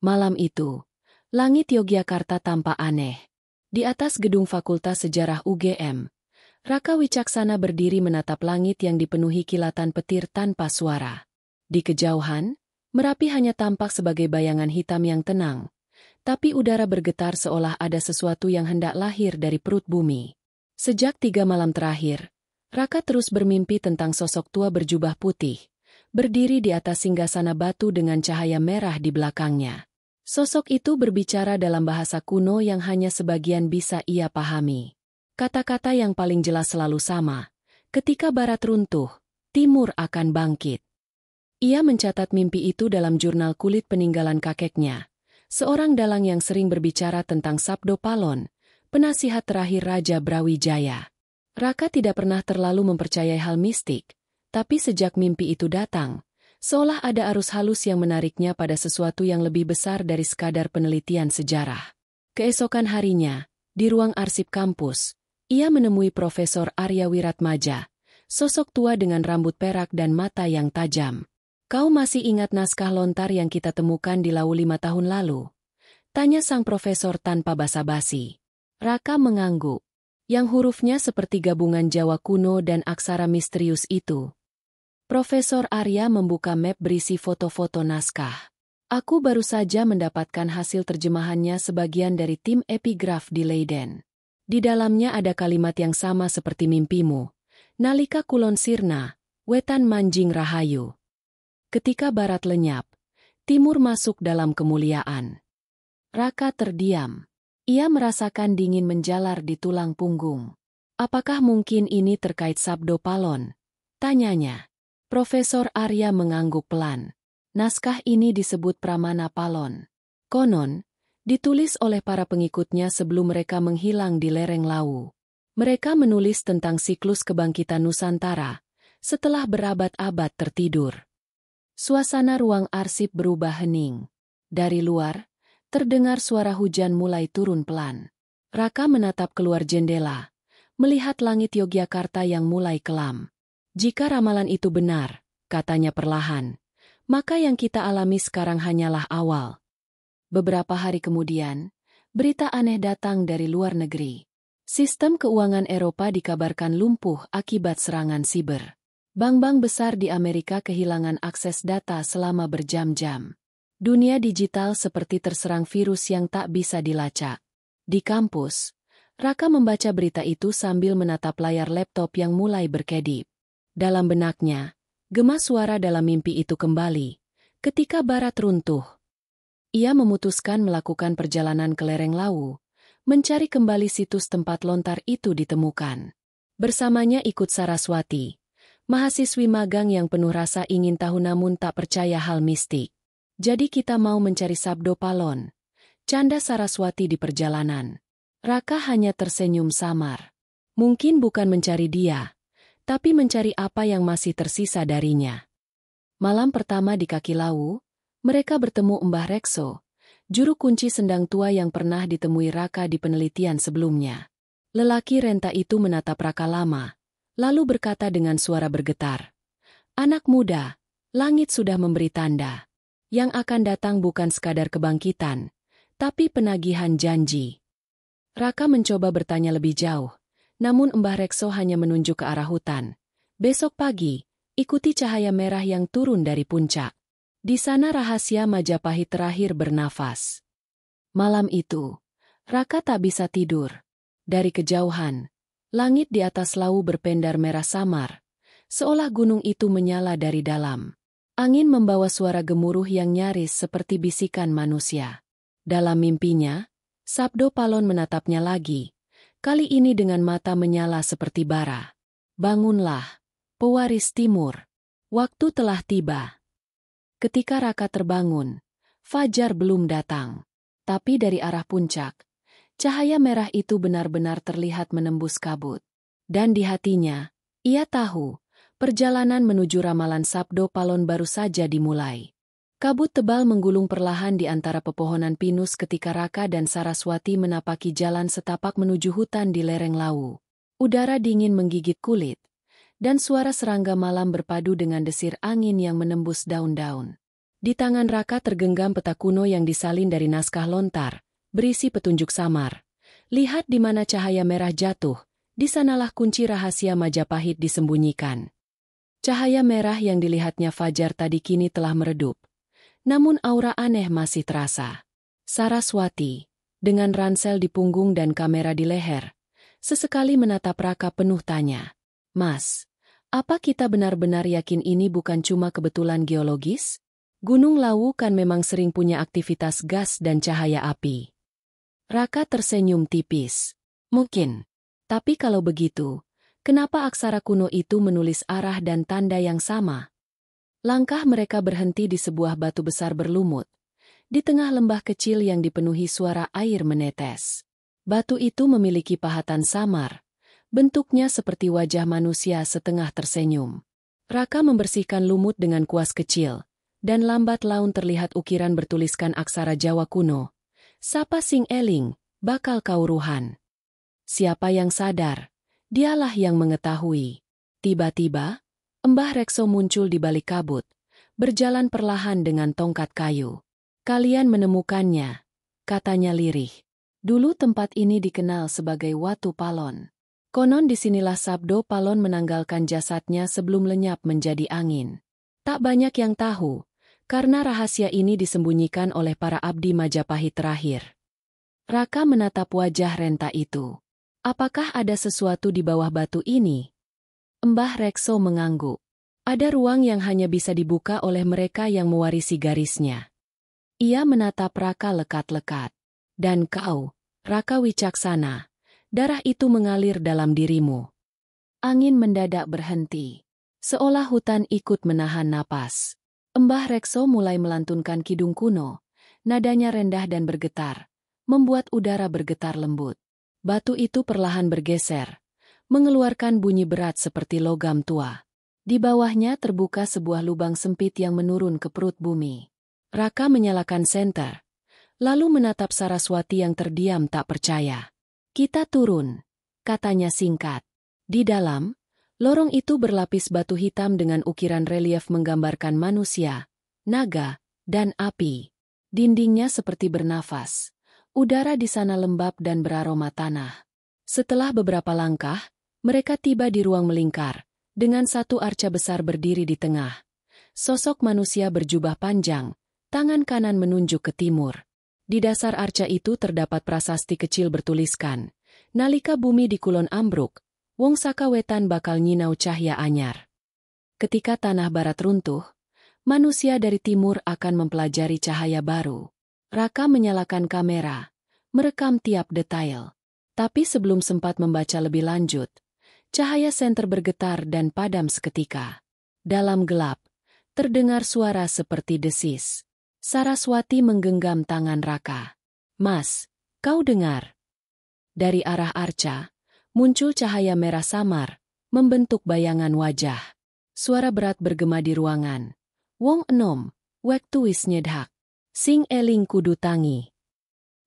Malam itu, langit Yogyakarta tampak aneh. Di atas gedung Fakultas Sejarah UGM, Raka Wicaksana berdiri menatap langit yang dipenuhi kilatan petir tanpa suara. Di kejauhan, Merapi hanya tampak sebagai bayangan hitam yang tenang, tapi udara bergetar seolah ada sesuatu yang hendak lahir dari perut bumi. Sejak 3 malam terakhir, Raka terus bermimpi tentang sosok tua berjubah putih, berdiri di atas singgasana batu dengan cahaya merah di belakangnya. Sosok itu berbicara dalam bahasa kuno yang hanya sebagian bisa ia pahami. Kata-kata yang paling jelas selalu sama. Ketika barat runtuh, timur akan bangkit. Ia mencatat mimpi itu dalam jurnal kulit peninggalan kakeknya, seorang dalang yang sering berbicara tentang Sabdo Palon, penasihat terakhir Raja Brawijaya. Raka tidak pernah terlalu mempercayai hal mistik, tapi sejak mimpi itu datang, seolah ada arus halus yang menariknya pada sesuatu yang lebih besar dari sekadar penelitian sejarah. Keesokan harinya, di ruang arsip kampus, ia menemui Profesor Arya Wiratmaja, sosok tua dengan rambut perak dan mata yang tajam. "Kau masih ingat naskah lontar yang kita temukan di Lau 5 tahun lalu?" tanya sang profesor tanpa basa-basi. Raka mengangguk. Yang hurufnya seperti gabungan Jawa kuno dan aksara misterius itu. Profesor Arya membuka map berisi foto-foto naskah. "Aku baru saja mendapatkan hasil terjemahannya sebagian dari tim epigraf di Leiden. Di dalamnya ada kalimat yang sama seperti mimpimu. Nalika kulon sirna, wetan manjing rahayu." Ketika barat lenyap, timur masuk dalam kemuliaan. Raka terdiam. Ia merasakan dingin menjalar di tulang punggung. "Apakah mungkin ini terkait Sabdo Palon?" tanyanya. Profesor Arya mengangguk pelan. "Naskah ini disebut Pramana Palon. Konon, ditulis oleh para pengikutnya sebelum mereka menghilang di lereng Lawu. Mereka menulis tentang siklus kebangkitan Nusantara, setelah berabad-abad tertidur." Suasana ruang arsip berubah hening. Dari luar, terdengar suara hujan mulai turun pelan. Raka menatap keluar jendela, melihat langit Yogyakarta yang mulai kelam. "Jika ramalan itu benar," katanya perlahan, "maka yang kita alami sekarang hanyalah awal." Beberapa hari kemudian, berita aneh datang dari luar negeri. Sistem keuangan Eropa dikabarkan lumpuh akibat serangan siber. Bank-bank besar di Amerika kehilangan akses data selama berjam-jam. Dunia digital seperti terserang virus yang tak bisa dilacak. Di kampus, Raka membaca berita itu sambil menatap layar laptop yang mulai berkedip. Dalam benaknya, gema suara dalam mimpi itu kembali. Ketika barat runtuh, ia memutuskan melakukan perjalanan ke lereng Lawu, mencari kembali situs tempat lontar itu ditemukan. Bersamanya ikut Saraswati, mahasiswi magang yang penuh rasa ingin tahu namun tak percaya hal mistik. "Jadi kita mau mencari Sabdo Palon," canda Saraswati di perjalanan. Raka hanya tersenyum samar. Mungkin bukan mencari dia, tapi mencari apa yang masih tersisa darinya. Malam pertama di kaki Lawu, mereka bertemu Mbah Rekso, juru kunci sendang tua yang pernah ditemui Raka di penelitian sebelumnya. Lelaki renta itu menatap Raka lama, lalu berkata dengan suara bergetar, "Anak muda, langit sudah memberi tanda. Yang akan datang bukan sekadar kebangkitan, tapi penagihan janji." Raka mencoba bertanya lebih jauh, namun Mbah Rekso hanya menunjuk ke arah hutan. "Besok pagi, ikuti cahaya merah yang turun dari puncak. Di sana rahasia Majapahit terakhir bernafas." Malam itu, Raka tak bisa tidur. Dari kejauhan, langit di atas Lawu berpendar merah samar, seolah gunung itu menyala dari dalam. Angin membawa suara gemuruh yang nyaris seperti bisikan manusia. Dalam mimpinya, Sabdo Palon menatapnya lagi, kali ini dengan mata menyala seperti bara. "Bangunlah, pewaris timur. Waktu telah tiba." Ketika Raka terbangun, fajar belum datang. Tapi dari arah puncak, cahaya merah itu benar-benar terlihat menembus kabut. Dan di hatinya, ia tahu, perjalanan menuju ramalan Sabdo Palon baru saja dimulai. Kabut tebal menggulung perlahan di antara pepohonan pinus ketika Raka dan Saraswati menapaki jalan setapak menuju hutan di lereng Lawu. Udara dingin menggigit kulit, dan suara serangga malam berpadu dengan desir angin yang menembus daun-daun. Di tangan Raka tergenggam peta kuno yang disalin dari naskah lontar, berisi petunjuk samar. Lihat di mana cahaya merah jatuh, di sanalah kunci rahasia Majapahit disembunyikan. Cahaya merah yang dilihatnya Fajar tadi kini telah meredup. Namun aura aneh masih terasa. Saraswati, dengan ransel di punggung dan kamera di leher, sesekali menatap Raka penuh tanya. Mas, apa kita benar-benar yakin ini bukan cuma kebetulan geologis? Gunung Lawu kan memang sering punya aktivitas gas dan cahaya api. Raka tersenyum tipis. Mungkin. Tapi kalau begitu, kenapa aksara kuno itu menulis arah dan tanda yang sama? Langkah mereka berhenti di sebuah batu besar berlumut, di tengah lembah kecil yang dipenuhi suara air menetes. Batu itu memiliki pahatan samar, bentuknya seperti wajah manusia setengah tersenyum. Raka membersihkan lumut dengan kuas kecil, dan lambat laun terlihat ukiran bertuliskan aksara Jawa kuno. Sapa sing eling, bakal kauruhan. Siapa yang sadar, dialah yang mengetahui. Tiba-tiba, Mbah Rekso muncul di balik kabut, berjalan perlahan dengan tongkat kayu. Kalian menemukannya, katanya lirih. Dulu tempat ini dikenal sebagai Watu Palon. Konon disinilah Sabdo Palon menanggalkan jasadnya sebelum lenyap menjadi angin. Tak banyak yang tahu, karena rahasia ini disembunyikan oleh para abdi Majapahit terakhir. Raka menatap wajah renta itu. Apakah ada sesuatu di bawah batu ini? Mbah Rekso mengangguk. Ada ruang yang hanya bisa dibuka oleh mereka yang mewarisi garisnya. Ia menatap Raka lekat-lekat. Dan kau, Raka Wicaksana, darah itu mengalir dalam dirimu. Angin mendadak berhenti. Seolah hutan ikut menahan napas. Mbah Rekso mulai melantunkan kidung kuno. Nadanya rendah dan bergetar, membuat udara bergetar lembut. Batu itu perlahan bergeser, mengeluarkan bunyi berat seperti logam tua. Di bawahnya terbuka sebuah lubang sempit yang menurun ke perut bumi. Raka menyalakan senter, lalu menatap Saraswati yang terdiam tak percaya. Kita turun, katanya singkat. Di dalam, lorong itu berlapis batu hitam dengan ukiran relief menggambarkan manusia, naga, dan api. Dindingnya seperti bernafas. Udara di sana lembab dan beraroma tanah. Setelah beberapa langkah, mereka tiba di ruang melingkar, dengan satu arca besar berdiri di tengah. Sosok manusia berjubah panjang, tangan kanan menunjuk ke timur. Di dasar arca itu terdapat prasasti kecil bertuliskan, nalika bumi di kulon ambruk, wong saka wetan bakal nyinau cahya anyar. Ketika tanah barat runtuh, manusia dari timur akan mempelajari cahaya baru. Raka menyalakan kamera, merekam tiap detail. Tapi sebelum sempat membaca lebih lanjut, cahaya senter bergetar dan padam seketika. Dalam gelap, terdengar suara seperti desis. Saraswati menggenggam tangan Raka. Mas, kau dengar? Dari arah arca, muncul cahaya merah samar, membentuk bayangan wajah. Suara berat bergema di ruangan. Wong enom, wektu wis nyedhak. Sing eling kudu tangi.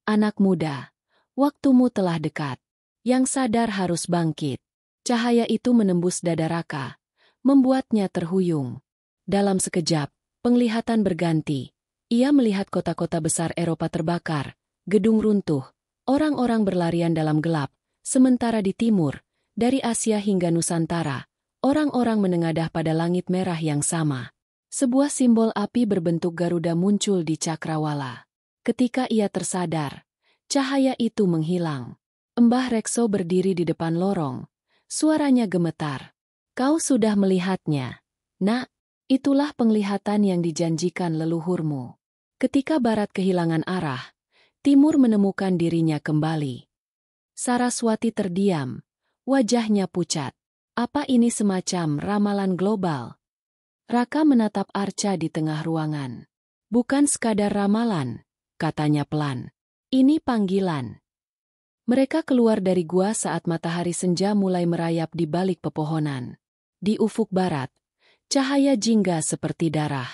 Anak muda, waktumu telah dekat. Yang sadar harus bangkit. Cahaya itu menembus dada Raka, membuatnya terhuyung. Dalam sekejap, penglihatan berganti. Ia melihat kota-kota besar Eropa terbakar, gedung runtuh, orang-orang berlarian dalam gelap, sementara di timur, dari Asia hingga Nusantara, orang-orang menengadah pada langit merah yang sama. Sebuah simbol api berbentuk Garuda muncul di cakrawala. Ketika ia tersadar, cahaya itu menghilang. Mbah Rekso berdiri di depan lorong. Suaranya gemetar. Kau sudah melihatnya. Nak, itulah penglihatan yang dijanjikan leluhurmu. Ketika barat kehilangan arah, timur menemukan dirinya kembali. Saraswati terdiam. Wajahnya pucat. Apa ini semacam ramalan global? Raka menatap arca di tengah ruangan. Bukan sekadar ramalan, katanya pelan. Ini panggilan. Mereka keluar dari gua saat matahari senja mulai merayap di balik pepohonan. Di ufuk barat, cahaya jingga seperti darah.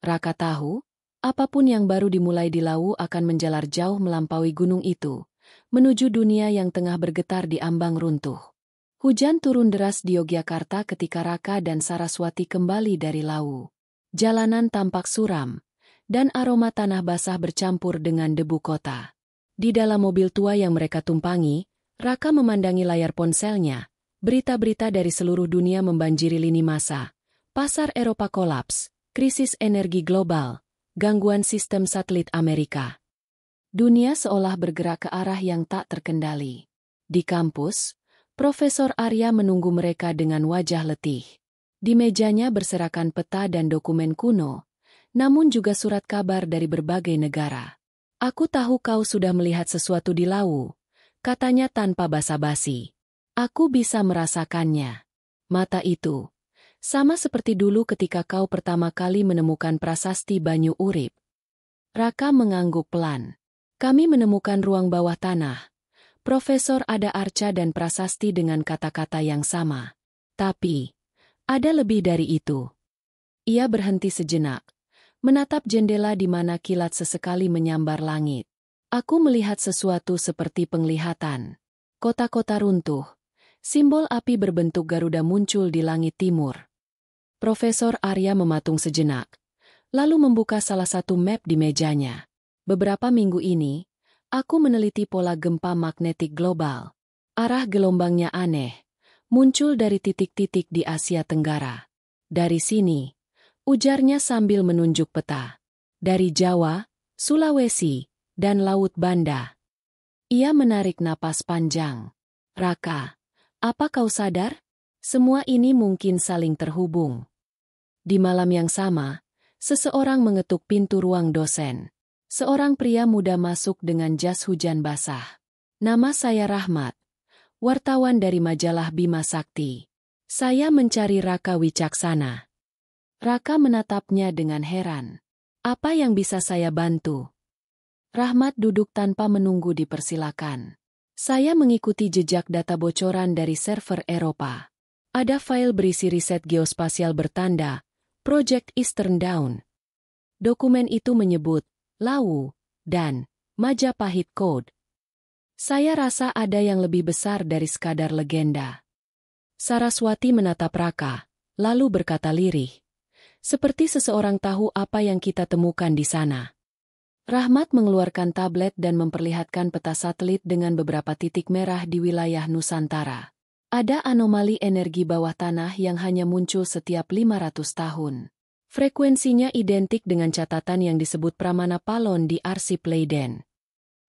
Raka tahu, apapun yang baru dimulai di Lawu akan menjalar jauh melampaui gunung itu, menuju dunia yang tengah bergetar di ambang runtuh. Hujan turun deras di Yogyakarta ketika Raka dan Saraswati kembali dari Lawu. Jalanan tampak suram, dan aroma tanah basah bercampur dengan debu kota. Di dalam mobil tua yang mereka tumpangi, Raka memandangi layar ponselnya. Berita-berita dari seluruh dunia membanjiri lini masa. Pasar Eropa kolaps, krisis energi global, gangguan sistem satelit Amerika. Dunia seolah bergerak ke arah yang tak terkendali. Di kampus, Profesor Arya menunggu mereka dengan wajah letih. Di mejanya berserakan peta dan dokumen kuno, namun juga surat kabar dari berbagai negara. "Aku tahu kau sudah melihat sesuatu di Lawu," katanya tanpa basa-basi. "Aku bisa merasakannya. Mata itu, sama seperti dulu ketika kau pertama kali menemukan prasasti Banyu Urip." Raka mengangguk pelan. "Kami menemukan ruang bawah tanah. Profesor Ada Arca dan prasasti dengan kata-kata yang sama. Tapi, ada lebih dari itu." Ia berhenti sejenak, menatap jendela di mana kilat sesekali menyambar langit. "Aku melihat sesuatu seperti penglihatan. Kota-kota runtuh. Simbol api berbentuk Garuda muncul di langit timur." Profesor Arya mematung sejenak, lalu membuka salah satu map di mejanya. "Beberapa minggu ini, aku meneliti pola gempa magnetik global. Arah gelombangnya aneh, muncul dari titik-titik di Asia Tenggara. Dari sini," ujarnya sambil menunjuk peta, "dari Jawa, Sulawesi, dan Laut Banda." Ia menarik napas panjang. "Raka, apa kau sadar? Semua ini mungkin saling terhubung." Di malam yang sama, seseorang mengetuk pintu ruang dosen. Seorang pria muda masuk dengan jas hujan basah. "Nama saya Rahmat, wartawan dari majalah Bima Sakti. Saya mencari Raka Wicaksana." Raka menatapnya dengan heran. "Apa yang bisa saya bantu?" Rahmat duduk tanpa menunggu dipersilakan. "Saya mengikuti jejak data bocoran dari server Eropa. Ada file berisi riset geospasial bertanda Project Eastern Dawn. Dokumen itu menyebut Lawu dan Majapahit Code. Saya rasa ada yang lebih besar dari sekadar legenda." Saraswati menatap Raka, lalu berkata lirih, seperti seseorang tahu apa yang kita temukan di sana. Rahmat mengeluarkan tablet dan memperlihatkan peta satelit dengan beberapa titik merah di wilayah Nusantara. Ada anomali energi bawah tanah yang hanya muncul setiap 500 tahun. Frekuensinya identik dengan catatan yang disebut Pramana Palon di arsip Leiden.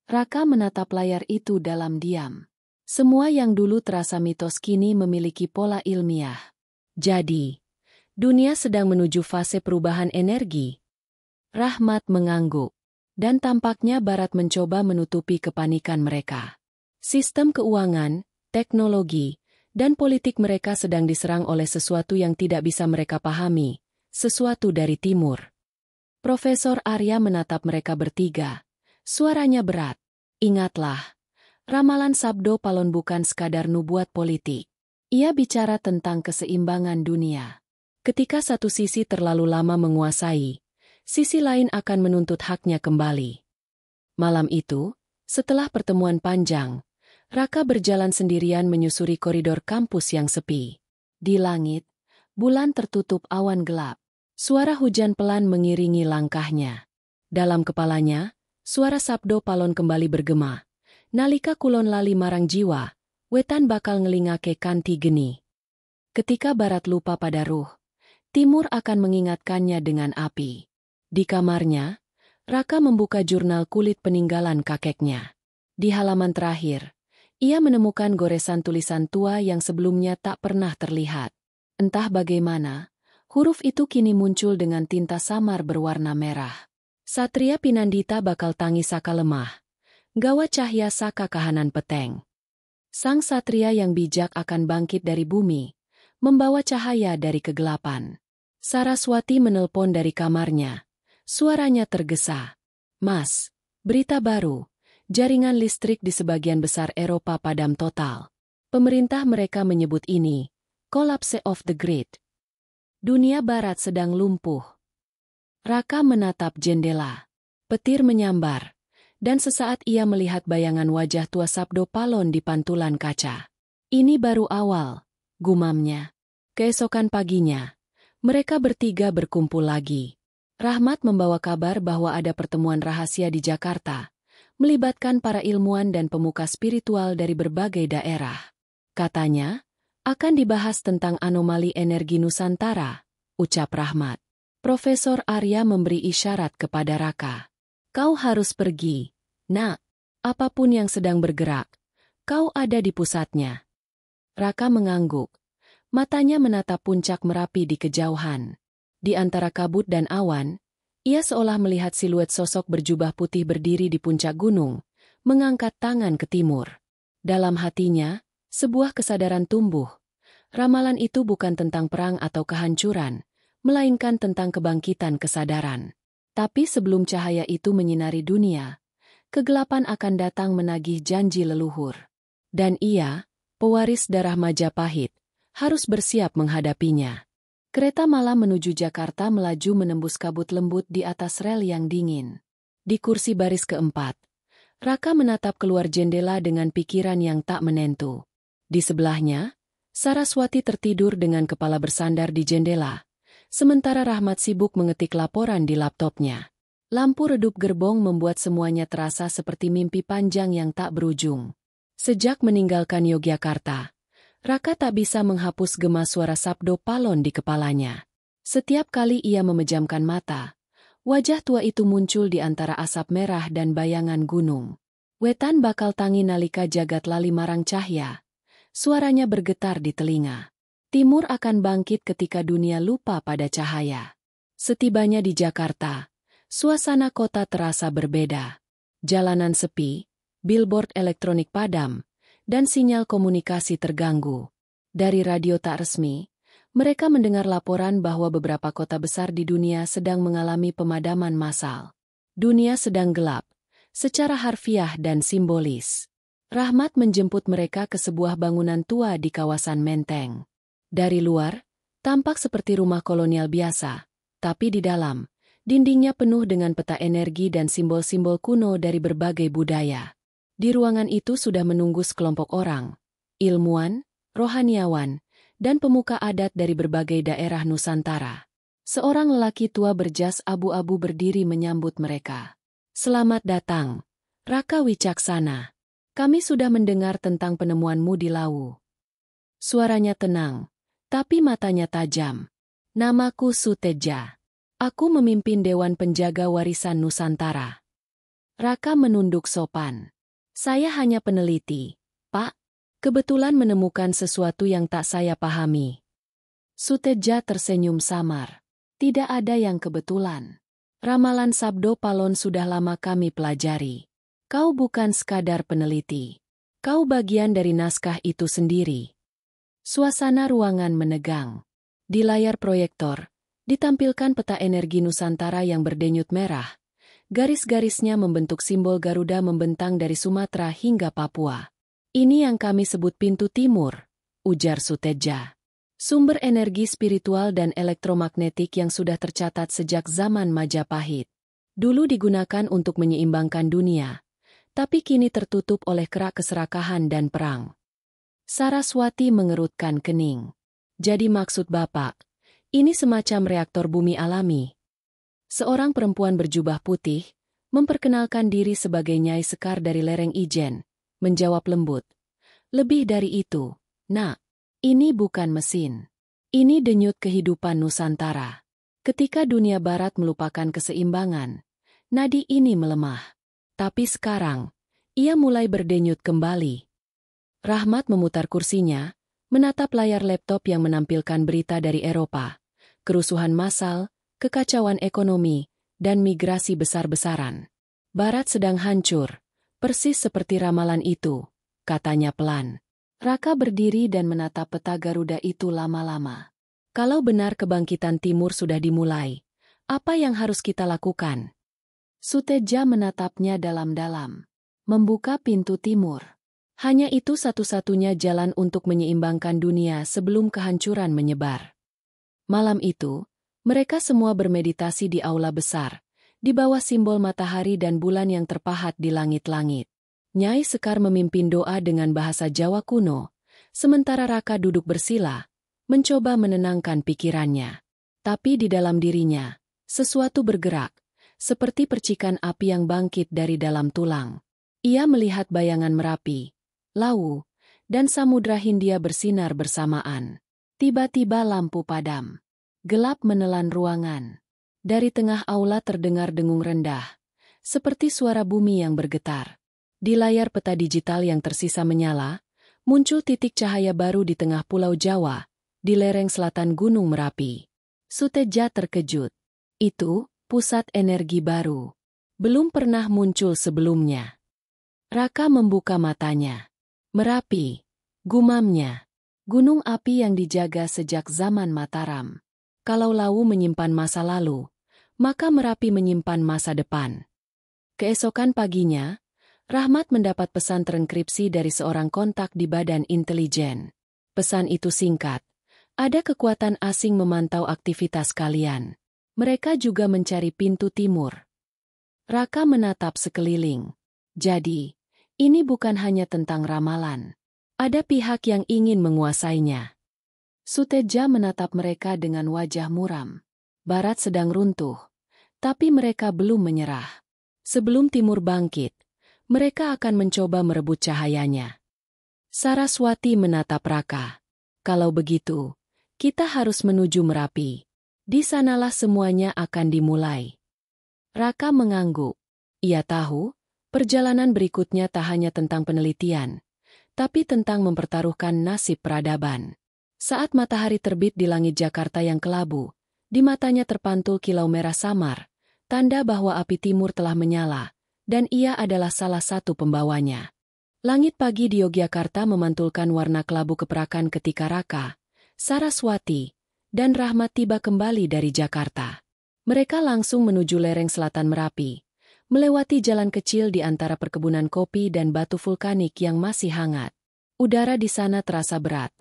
Raka menatap layar itu dalam diam. Semua yang dulu terasa mitos kini memiliki pola ilmiah. Jadi, dunia sedang menuju fase perubahan energi. Rahmat mengangguk. Dan tampaknya Barat mencoba menutupi kepanikan mereka. Sistem keuangan, teknologi, dan politik mereka sedang diserang oleh sesuatu yang tidak bisa mereka pahami, sesuatu dari timur. Profesor Arya menatap mereka bertiga. Suaranya berat. "Ingatlah, ramalan Sabdo Palon bukan sekadar nubuat politik. Ia bicara tentang keseimbangan dunia. Ketika satu sisi terlalu lama menguasai, sisi lain akan menuntut haknya kembali." Malam itu, setelah pertemuan panjang, Raka berjalan sendirian menyusuri koridor kampus yang sepi. Di langit, bulan tertutup awan gelap. Suara hujan pelan mengiringi langkahnya. Dalam kepalanya, suara Sabdo Palon kembali bergema. "Nalika kulon lali marang jiwa, wetan bakal ngelingake kanthi geni. Ketika Barat lupa pada ruh, Timur akan mengingatkannya dengan api." Di kamarnya, Raka membuka jurnal kulit peninggalan kakeknya. Di halaman terakhir, ia menemukan goresan tulisan tua yang sebelumnya tak pernah terlihat. Entah bagaimana, huruf itu kini muncul dengan tinta samar berwarna merah. "Satria Pinandita bakal tangi saka lemah. Gawa cahya saka kahanan peteng. Sang satria yang bijak akan bangkit dari bumi, membawa cahaya dari kegelapan." Saraswati menelpon dari kamarnya. Suaranya tergesa. "Mas, berita baru. Jaringan listrik di sebagian besar Eropa padam total. Pemerintah mereka menyebut ini collapse of the grid. Dunia Barat sedang lumpuh." Raka menatap jendela. Petir menyambar, dan sesaat ia melihat bayangan wajah tua Sabdo Palon di pantulan kaca. "Ini baru awal," gumamnya. Keesokan paginya, mereka bertiga berkumpul lagi. Rahmat membawa kabar bahwa ada pertemuan rahasia di Jakarta, melibatkan para ilmuwan dan pemuka spiritual dari berbagai daerah. Katanya, akan dibahas tentang anomali energi Nusantara, ucap Rahmat. Profesor Arya memberi isyarat kepada Raka. Kau harus pergi, nak. Apapun yang sedang bergerak, kau ada di pusatnya. Raka mengangguk. Matanya menatap puncak Merapi di kejauhan. Di antara kabut dan awan, ia seolah melihat siluet sosok berjubah putih berdiri di puncak gunung, mengangkat tangan ke timur. Dalam hatinya, sebuah kesadaran tumbuh. Ramalan itu bukan tentang perang atau kehancuran, melainkan tentang kebangkitan kesadaran. Tapi sebelum cahaya itu menyinari dunia, kegelapan akan datang menagih janji leluhur. Dan ia, pewaris darah Majapahit, harus bersiap menghadapinya. Kereta malam menuju Jakarta melaju menembus kabut lembut di atas rel yang dingin. Di kursi baris keempat, Raka menatap keluar jendela dengan pikiran yang tak menentu. Di sebelahnya, Saraswati tertidur dengan kepala bersandar di jendela, sementara Rahmat sibuk mengetik laporan di laptopnya. Lampu redup gerbong membuat semuanya terasa seperti mimpi panjang yang tak berujung. Sejak meninggalkan Yogyakarta, Raka tak bisa menghapus gema suara sabdo palon di kepalanya. Setiap kali ia memejamkan mata, wajah tua itu muncul di antara asap merah dan bayangan gunung. Wetan bakal tangi nalika jagat lali marang cahya. Suaranya bergetar di telinga. Timur akan bangkit ketika dunia lupa pada cahaya. Setibanya di Jakarta, suasana kota terasa berbeda. Jalanan sepi, billboard elektronik padam, dan sinyal komunikasi terganggu. Dari radio tak resmi, mereka mendengar laporan bahwa beberapa kota besar di dunia sedang mengalami pemadaman massal. Dunia sedang gelap, secara harfiah dan simbolis. Rahmat menjemput mereka ke sebuah bangunan tua di kawasan Menteng. Dari luar, tampak seperti rumah kolonial biasa, tapi di dalam, dindingnya penuh dengan peta energi dan simbol-simbol kuno dari berbagai budaya. Di ruangan itu sudah menunggu sekelompok orang, ilmuwan, rohaniawan, dan pemuka adat dari berbagai daerah Nusantara. Seorang lelaki tua berjas abu-abu berdiri menyambut mereka. Selamat datang, Raka Wicaksana. Kami sudah mendengar tentang penemuanmu di Lawu. Suaranya tenang, tapi matanya tajam. Namaku Suteja. Aku memimpin Dewan Penjaga Warisan Nusantara. Raka menunduk sopan. Saya hanya peneliti, Pak. Kebetulan menemukan sesuatu yang tak saya pahami. Suteja tersenyum samar. Tidak ada yang kebetulan. Ramalan sabdo palon sudah lama kami pelajari. Kau bukan sekadar peneliti. Kau bagian dari naskah itu sendiri. Suasana ruangan menegang. Di layar proyektor, ditampilkan peta energi Nusantara yang berdenyut merah. Garis-garisnya membentuk simbol Garuda membentang dari Sumatera hingga Papua. Ini yang kami sebut pintu timur, ujar Suteja. Sumber energi spiritual dan elektromagnetik yang sudah tercatat sejak zaman Majapahit. Dulu digunakan untuk menyeimbangkan dunia, tapi kini tertutup oleh kerak keserakahan dan perang. Saraswati mengerutkan kening. Jadi maksud Bapak, ini semacam reaktor bumi alami. Seorang perempuan berjubah putih, memperkenalkan diri sebagai Nyai Sekar dari lereng Ijen, menjawab lembut. Lebih dari itu, Nak, ini bukan mesin. Ini denyut kehidupan Nusantara. Ketika dunia barat melupakan keseimbangan, nadi ini melemah. Tapi sekarang, ia mulai berdenyut kembali. Rahmat memutar kursinya, menatap layar laptop yang menampilkan berita dari Eropa, kerusuhan massal, kekacauan ekonomi, dan migrasi besar-besaran. Barat sedang hancur, persis seperti ramalan itu, katanya pelan. Raka berdiri dan menatap peta Garuda itu lama-lama. Kalau benar kebangkitan timur sudah dimulai, apa yang harus kita lakukan? Suteja menatapnya dalam-dalam. Membuka pintu timur. Hanya itu satu-satunya jalan untuk menyeimbangkan dunia sebelum kehancuran menyebar. Malam itu, mereka semua bermeditasi di aula besar, di bawah simbol matahari dan bulan yang terpahat di langit-langit. Nyai Sekar memimpin doa dengan bahasa Jawa kuno, sementara Raka duduk bersila, mencoba menenangkan pikirannya. Tapi di dalam dirinya, Sesuatu bergerak, seperti percikan api yang bangkit dari dalam tulang. Ia melihat bayangan Merapi, Lawu, dan Samudra Hindia bersinar bersamaan. Tiba-tiba lampu padam. Gelap menelan ruangan. Dari tengah aula terdengar dengung rendah, seperti suara bumi yang bergetar. Di layar peta digital yang tersisa menyala, muncul titik cahaya baru di tengah Pulau Jawa, di lereng selatan Gunung Merapi. Suteja terkejut. Itu, pusat energi baru. Belum pernah muncul sebelumnya. Raka membuka matanya. Merapi, gumamnya. Gunung api yang dijaga sejak zaman Mataram. Kalau Lawu menyimpan masa lalu, maka Merapi menyimpan masa depan. Keesokan paginya, Rahmat mendapat pesan terenkripsi dari seorang kontak di Badan Intelijen. Pesan itu singkat. Ada kekuatan asing memantau aktivitas kalian. Mereka juga mencari pintu timur. Raka menatap sekeliling. Jadi, ini bukan hanya tentang ramalan. Ada pihak yang ingin menguasainya. Suteja menatap mereka dengan wajah muram. Barat sedang runtuh, tapi mereka belum menyerah. Sebelum timur bangkit, mereka akan mencoba merebut cahayanya. Saraswati menatap Raka. Kalau begitu, kita harus menuju Merapi. Di sanalah semuanya akan dimulai. Raka mengangguk. Ia tahu, perjalanan berikutnya tak hanya tentang penelitian, tapi tentang mempertaruhkan nasib peradaban. Saat matahari terbit di langit Jakarta yang kelabu, di matanya terpantul kilau merah samar, tanda bahwa api timur telah menyala, dan ia adalah salah satu pembawanya. Langit pagi di Yogyakarta memantulkan warna kelabu keperakan ketika Raka, Saraswati, dan Rahmat tiba kembali dari Jakarta. Mereka langsung menuju lereng selatan Merapi, melewati jalan kecil di antara perkebunan kopi dan batu vulkanik yang masih hangat. Udara di sana terasa berat,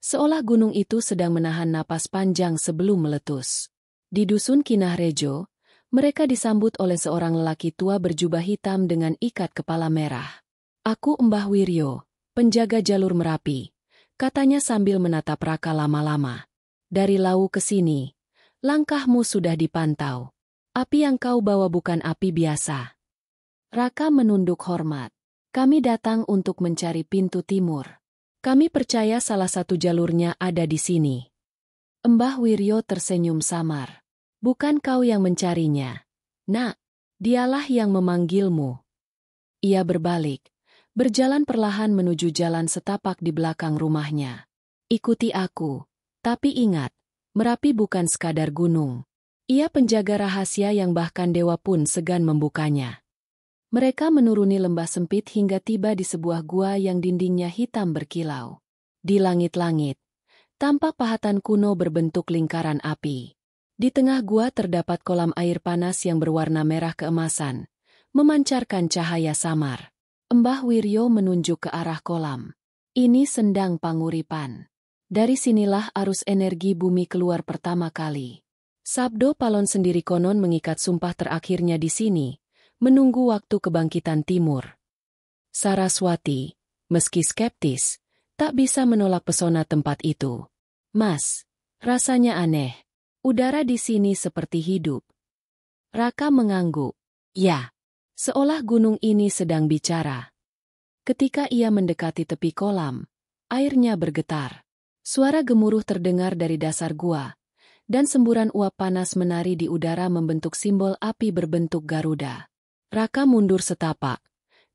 seolah gunung itu sedang menahan napas panjang sebelum meletus. Di dusun Kinahrejo, mereka disambut oleh seorang lelaki tua berjubah hitam dengan ikat kepala merah. "Aku Mbah Wiryo, penjaga jalur Merapi," katanya sambil menatap Raka lama-lama. "Dari Lawu ke sini, langkahmu sudah dipantau. Api yang kau bawa bukan api biasa." Raka menunduk hormat. "Kami datang untuk mencari pintu timur. Kami percaya salah satu jalurnya ada di sini." Mbah Wiryo tersenyum samar. "Bukan kau yang mencarinya, Nak. Dialah yang memanggilmu." Ia berbalik, berjalan perlahan menuju jalan setapak di belakang rumahnya. "Ikuti aku. Tapi ingat, Merapi bukan sekadar gunung. Ia penjaga rahasia yang bahkan dewa pun segan membukanya." Mereka menuruni lembah sempit hingga tiba di sebuah gua yang dindingnya hitam berkilau. Di langit-langit, tampak pahatan kuno berbentuk lingkaran api. Di tengah gua terdapat kolam air panas yang berwarna merah keemasan, memancarkan cahaya samar. Mbah Wiryo menunjuk ke arah kolam. "Ini sendang panguripan. Dari sinilah arus energi bumi keluar pertama kali. Sabdo Palon sendiri konon mengikat sumpah terakhirnya di sini, menunggu waktu kebangkitan timur." Saraswati, meski skeptis, tak bisa menolak pesona tempat itu. "Mas, rasanya aneh. Udara di sini seperti hidup." Raka mengangguk. "Ya, seolah gunung ini sedang bicara." Ketika ia mendekati tepi kolam, airnya bergetar. Suara gemuruh terdengar dari dasar gua, dan semburan uap panas menari di udara membentuk simbol api berbentuk Garuda. Raka mundur setapak,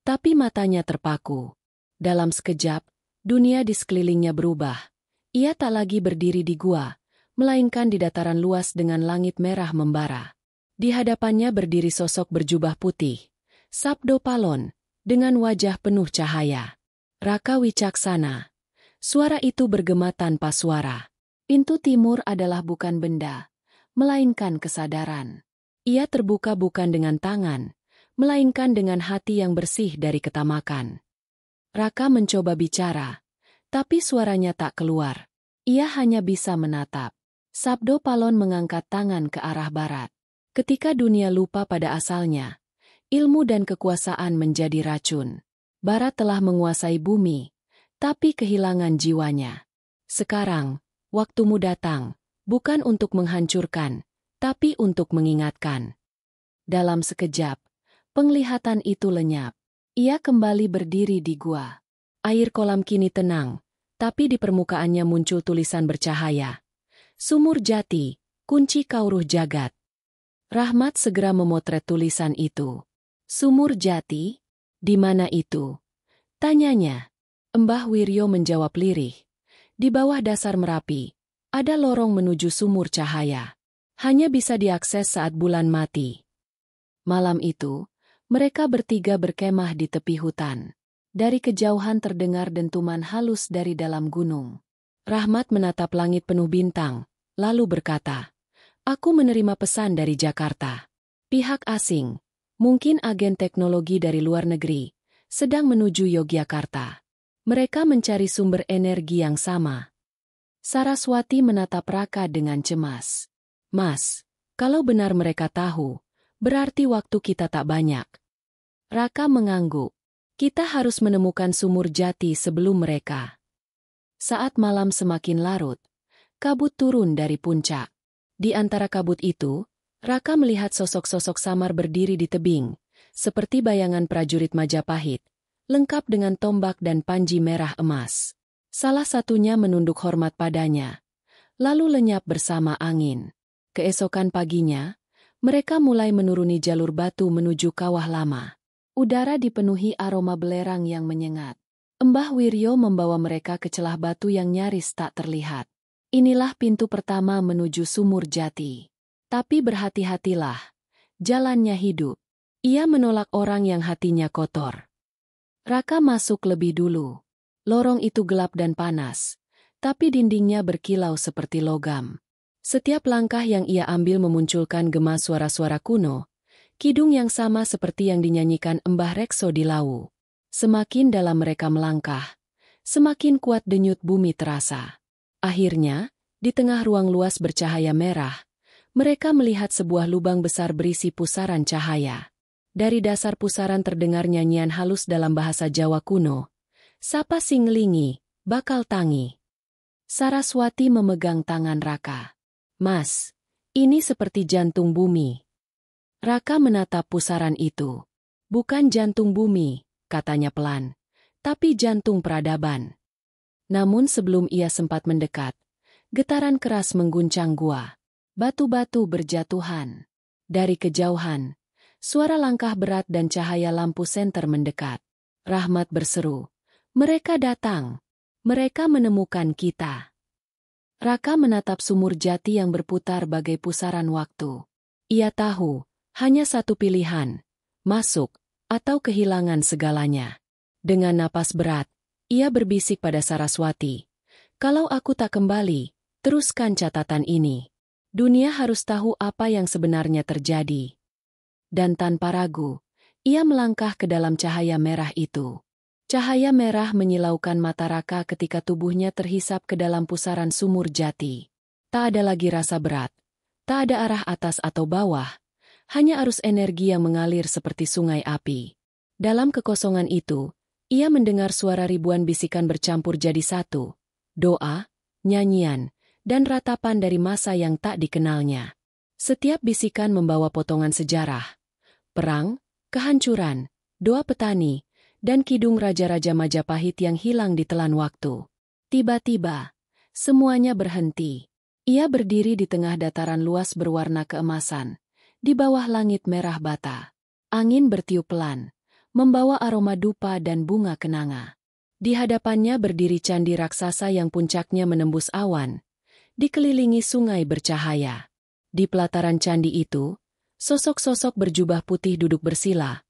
tapi matanya terpaku. Dalam sekejap, dunia di sekelilingnya berubah. Ia tak lagi berdiri di gua, melainkan di dataran luas dengan langit merah membara. Di hadapannya berdiri sosok berjubah putih, Sabdo Palon, dengan wajah penuh cahaya. "Raka Wicaksana." Suara itu bergema tanpa suara. Pintu timur adalah bukan benda, melainkan kesadaran. Ia terbuka bukan dengan tangan, melainkan dengan hati yang bersih dari ketamakan. Raka mencoba bicara, tapi suaranya tak keluar. Ia hanya bisa menatap. Sabdo Palon mengangkat tangan ke arah barat. Ketika dunia lupa pada asalnya, ilmu dan kekuasaan menjadi racun. Barat telah menguasai bumi, tapi kehilangan jiwanya. Sekarang, waktumu datang, bukan untuk menghancurkan, tapi untuk mengingatkan. Dalam sekejap, penglihatan itu lenyap. Ia kembali berdiri di gua. Air kolam kini tenang, tapi di permukaannya muncul tulisan bercahaya. Sumur Jati, kunci kauruh jagat. Rahmat segera memotret tulisan itu. Sumur Jati? Di mana itu? Tanyanya. Mbah Wiryo menjawab lirih. Di bawah dasar Merapi, ada lorong menuju sumur cahaya. Hanya bisa diakses saat bulan mati. Malam itu, mereka bertiga berkemah di tepi hutan. Dari kejauhan terdengar dentuman halus dari dalam gunung. Rahmat menatap langit penuh bintang, lalu berkata, "Aku menerima pesan dari Jakarta. Pihak asing, mungkin agen teknologi dari luar negeri, sedang menuju Yogyakarta. Mereka mencari sumber energi yang sama." Saraswati menatap Raka dengan cemas. "Mas, kalau benar mereka tahu, berarti waktu kita tak banyak." Raka mengangguk. "Kita harus menemukan sumur jati sebelum mereka." Saat malam semakin larut, kabut turun dari puncak. Di antara kabut itu, Raka melihat sosok-sosok samar berdiri di tebing, seperti bayangan prajurit Majapahit, lengkap dengan tombak dan panji merah emas. Salah satunya menunduk hormat padanya, lalu lenyap bersama angin. Keesokan paginya, mereka mulai menuruni jalur batu menuju kawah lama. Udara dipenuhi aroma belerang yang menyengat. Mbah Wiryo membawa mereka ke celah batu yang nyaris tak terlihat. Inilah pintu pertama menuju sumur jati. Tapi berhati-hatilah, jalannya hidup. Ia menolak orang yang hatinya kotor. Raka masuk lebih dulu. Lorong itu gelap dan panas, tapi dindingnya berkilau seperti logam. Setiap langkah yang ia ambil memunculkan gema suara-suara kuno, kidung yang sama seperti yang dinyanyikan Mbah Rekso di Lawu. Semakin dalam mereka melangkah, semakin kuat denyut bumi terasa. Akhirnya, di tengah ruang luas bercahaya merah, mereka melihat sebuah lubang besar berisi pusaran cahaya. Dari dasar pusaran terdengar nyanyian halus dalam bahasa Jawa kuno. "Sapa singlingi, bakal tangi." Saraswati memegang tangan Raka. "Mas, ini seperti jantung bumi." Raka menatap pusaran itu. "Bukan jantung bumi," katanya pelan, "tapi jantung peradaban." Namun sebelum ia sempat mendekat, getaran keras mengguncang gua. Batu-batu berjatuhan. Dari kejauhan, suara langkah berat dan cahaya lampu senter mendekat. Rahmat berseru, "Mereka datang. Mereka menemukan kita." Raka menatap sumur jati yang berputar bagai pusaran waktu. Ia tahu, hanya satu pilihan, masuk, atau kehilangan segalanya. Dengan napas berat, ia berbisik pada Saraswati, "Kalau aku tak kembali, teruskan catatan ini. Dunia harus tahu apa yang sebenarnya terjadi." Dan tanpa ragu, ia melangkah ke dalam cahaya merah itu. Cahaya merah menyilaukan mata Raka ketika tubuhnya terhisap ke dalam pusaran sumur jati. Tak ada lagi rasa berat, tak ada arah atas atau bawah, hanya arus energi yang mengalir seperti sungai api. Dalam kekosongan itu, ia mendengar suara ribuan bisikan bercampur jadi satu, doa, nyanyian, dan ratapan dari masa yang tak dikenalnya. Setiap bisikan membawa potongan sejarah, perang, kehancuran, doa petani, dan kidung raja-raja Majapahit yang hilang ditelan waktu. Tiba-tiba, semuanya berhenti. Ia berdiri di tengah dataran luas berwarna keemasan, di bawah langit merah bata. Angin bertiup pelan, membawa aroma dupa dan bunga kenanga. Di hadapannya berdiri candi raksasa yang puncaknya menembus awan, dikelilingi sungai bercahaya. Di pelataran candi itu, sosok-sosok berjubah putih duduk bersila.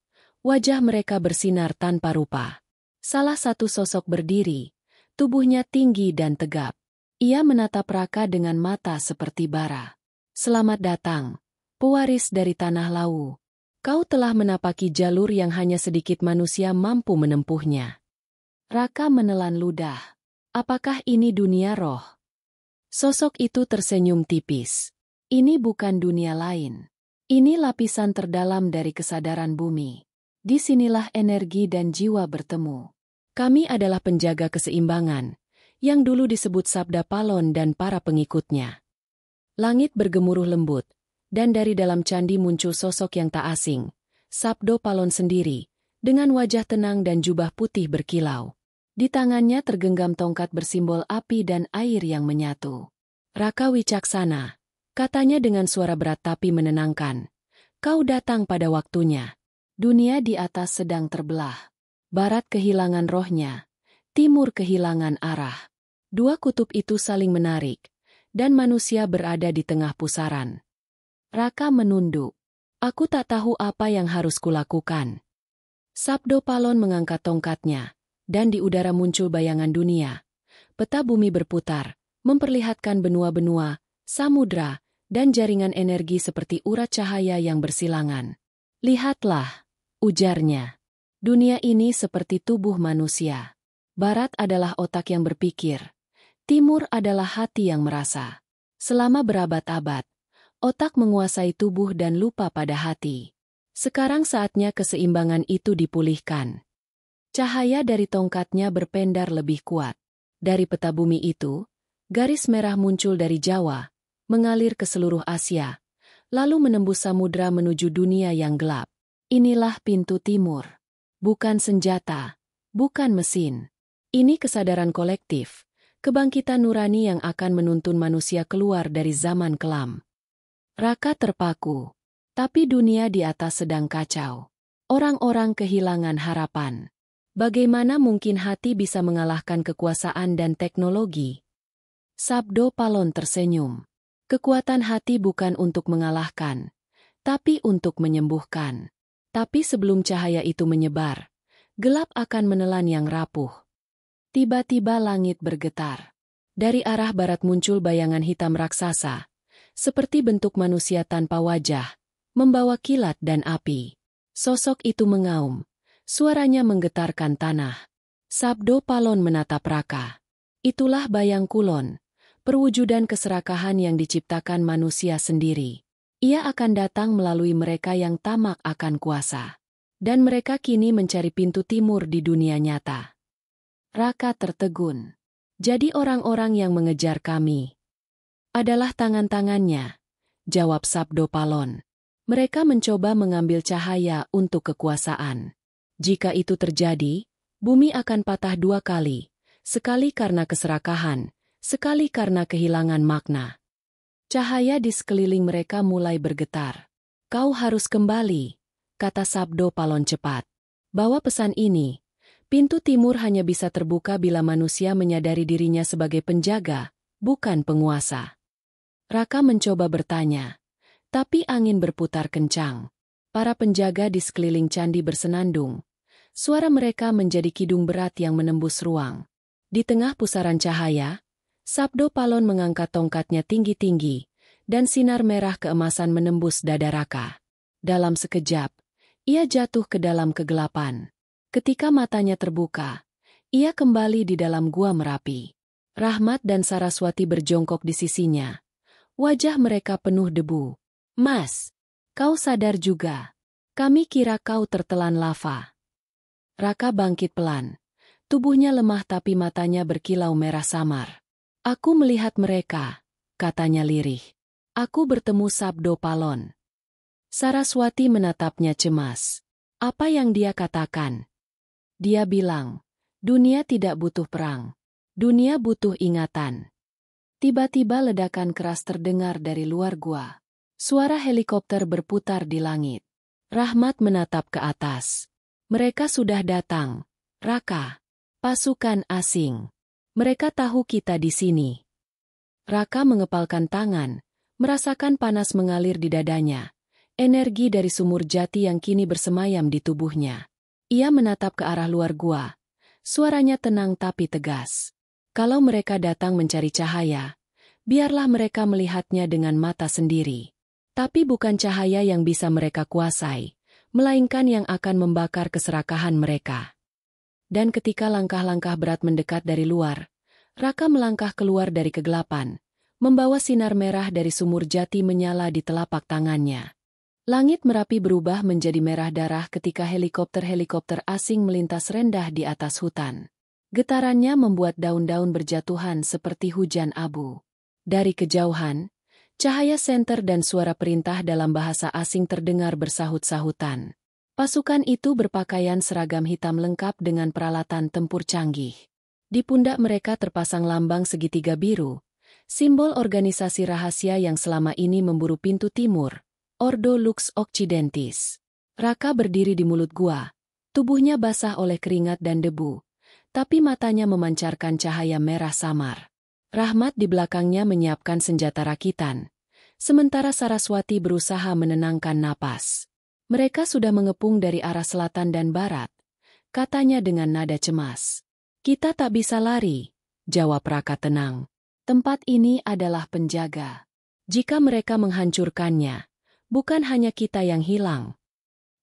Wajah mereka bersinar tanpa rupa. Salah satu sosok berdiri, tubuhnya tinggi dan tegap. Ia menatap Raka dengan mata seperti bara. "Selamat datang, pewaris dari Tanah Lawu. Kau telah menapaki jalur yang hanya sedikit manusia mampu menempuhnya." Raka menelan ludah. "Apakah ini dunia roh?" Sosok itu tersenyum tipis. "Ini bukan dunia lain. Ini lapisan terdalam dari kesadaran bumi. Disinilah energi dan jiwa bertemu. Kami adalah penjaga keseimbangan, yang dulu disebut Sabda Palon dan para pengikutnya." Langit bergemuruh lembut, Dan dari dalam candi muncul sosok yang tak asing, Sabdo Palon sendiri, dengan wajah tenang dan jubah putih berkilau. Di tangannya tergenggam tongkat bersimbol api dan air yang menyatu. "Raka Wicaksana," katanya dengan suara berat tapi menenangkan. "Kau datang pada waktunya. Dunia di atas sedang terbelah. Barat kehilangan rohnya, timur kehilangan arah. Dua kutub itu saling menarik, dan manusia berada di tengah pusaran." Raka menunduk. "Aku tak tahu apa yang harus kulakukan." Sabdo Palon mengangkat tongkatnya, dan di udara muncul bayangan dunia. Peta bumi berputar, memperlihatkan benua-benua, samudra, dan jaringan energi seperti urat cahaya yang bersilangan. "Lihatlah," ujarnya. "Dunia ini seperti tubuh manusia. Barat adalah otak yang berpikir. Timur adalah hati yang merasa. Selama berabad-abad, otak menguasai tubuh dan lupa pada hati. Sekarang saatnya keseimbangan itu dipulihkan." Cahaya dari tongkatnya berpendar lebih kuat. Dari peta bumi itu, garis merah muncul dari Jawa, mengalir ke seluruh Asia, lalu menembus samudra menuju dunia yang gelap. Inilah pintu timur. Bukan senjata, bukan mesin. Ini kesadaran kolektif, kebangkitan nurani yang akan menuntun manusia keluar dari zaman kelam. Raka terpaku. Tapi dunia di atas sedang kacau. Orang-orang kehilangan harapan. Bagaimana mungkin hati bisa mengalahkan kekuasaan dan teknologi? Sabdo Palon tersenyum. Kekuatan hati bukan untuk mengalahkan, tapi untuk menyembuhkan. Tapi sebelum cahaya itu menyebar, gelap akan menelan yang rapuh. Tiba-tiba langit bergetar. Dari arah barat muncul bayangan hitam raksasa, seperti bentuk manusia tanpa wajah, membawa kilat dan api. Sosok itu mengaum. Suaranya menggetarkan tanah. Sabdo Palon menatap Raka. Itulah bayang kulon, perwujudan keserakahan yang diciptakan manusia sendiri. Ia akan datang melalui mereka yang tamak akan kuasa. Dan mereka kini mencari pintu timur di dunia nyata. Raka tertegun. "Jadi orang-orang yang mengejar kami adalah tangan-tangannya," jawab Sabdo Palon. "Mereka mencoba mengambil cahaya untuk kekuasaan. Jika itu terjadi, bumi akan patah dua kali, sekali karena keserakahan, sekali karena kehilangan makna." Cahaya di sekeliling mereka mulai bergetar. "Kau harus kembali," kata Sabdo Palon cepat. "Bawa pesan ini. Pintu timur hanya bisa terbuka bila manusia menyadari dirinya sebagai penjaga, bukan penguasa." Raka mencoba bertanya, tapi angin berputar kencang. Para penjaga di sekeliling candi bersenandung. Suara mereka menjadi kidung berat yang menembus ruang. Di tengah pusaran cahaya, Sabdo Palon mengangkat tongkatnya tinggi-tinggi, dan sinar merah keemasan menembus dada Raka. Dalam sekejap, ia jatuh ke dalam kegelapan. Ketika matanya terbuka, ia kembali di dalam gua Merapi. Rahmat dan Saraswati berjongkok di sisinya. Wajah mereka penuh debu. "Mas, kau sadar juga? Kami kira kau tertelan lava." Raka bangkit pelan. Tubuhnya lemah tapi matanya berkilau merah samar. "Aku melihat mereka," katanya lirih. "Aku bertemu Sabdo Palon." Saraswati menatapnya cemas. Apa yang dia katakan? Dia bilang, dunia tidak butuh perang. Dunia butuh ingatan. Tiba-tiba ledakan keras terdengar dari luar gua. Suara helikopter berputar di langit. Rahmat menatap ke atas. "Mereka sudah datang, Raka. Pasukan asing. Mereka tahu kita di sini." Raka mengepalkan tangan, merasakan panas mengalir di dadanya. Energi dari sumur jati yang kini bersemayam di tubuhnya. Ia menatap ke arah luar gua. Suaranya tenang tapi tegas. "Kalau mereka datang mencari cahaya, biarlah mereka melihatnya dengan mata sendiri. Tapi bukan cahaya yang bisa mereka kuasai, melainkan yang akan membakar keserakahan mereka." Dan ketika langkah-langkah berat mendekat dari luar, Raka melangkah keluar dari kegelapan, membawa sinar merah dari sumur jati menyala di telapak tangannya. Langit Merapi berubah menjadi merah darah ketika helikopter-helikopter asing melintas rendah di atas hutan. Getarannya membuat daun-daun berjatuhan seperti hujan abu. Dari kejauhan, Cahaya senter dan suara perintah dalam bahasa asing terdengar bersahut-sahutan. Pasukan itu berpakaian seragam hitam lengkap dengan peralatan tempur canggih. Di pundak mereka terpasang lambang segitiga biru, simbol organisasi rahasia yang selama ini memburu pintu timur, Ordo Lux Occidentis. Raka berdiri di mulut gua, tubuhnya basah oleh keringat dan debu, tapi matanya memancarkan cahaya merah samar. Rahmat di belakangnya menyiapkan senjata rakitan, sementara Saraswati berusaha menenangkan napas. Mereka sudah mengepung dari arah selatan dan barat, katanya dengan nada cemas. Kita tak bisa lari, jawab Raka tenang. Tempat ini adalah penjaga. Jika mereka menghancurkannya, bukan hanya kita yang hilang.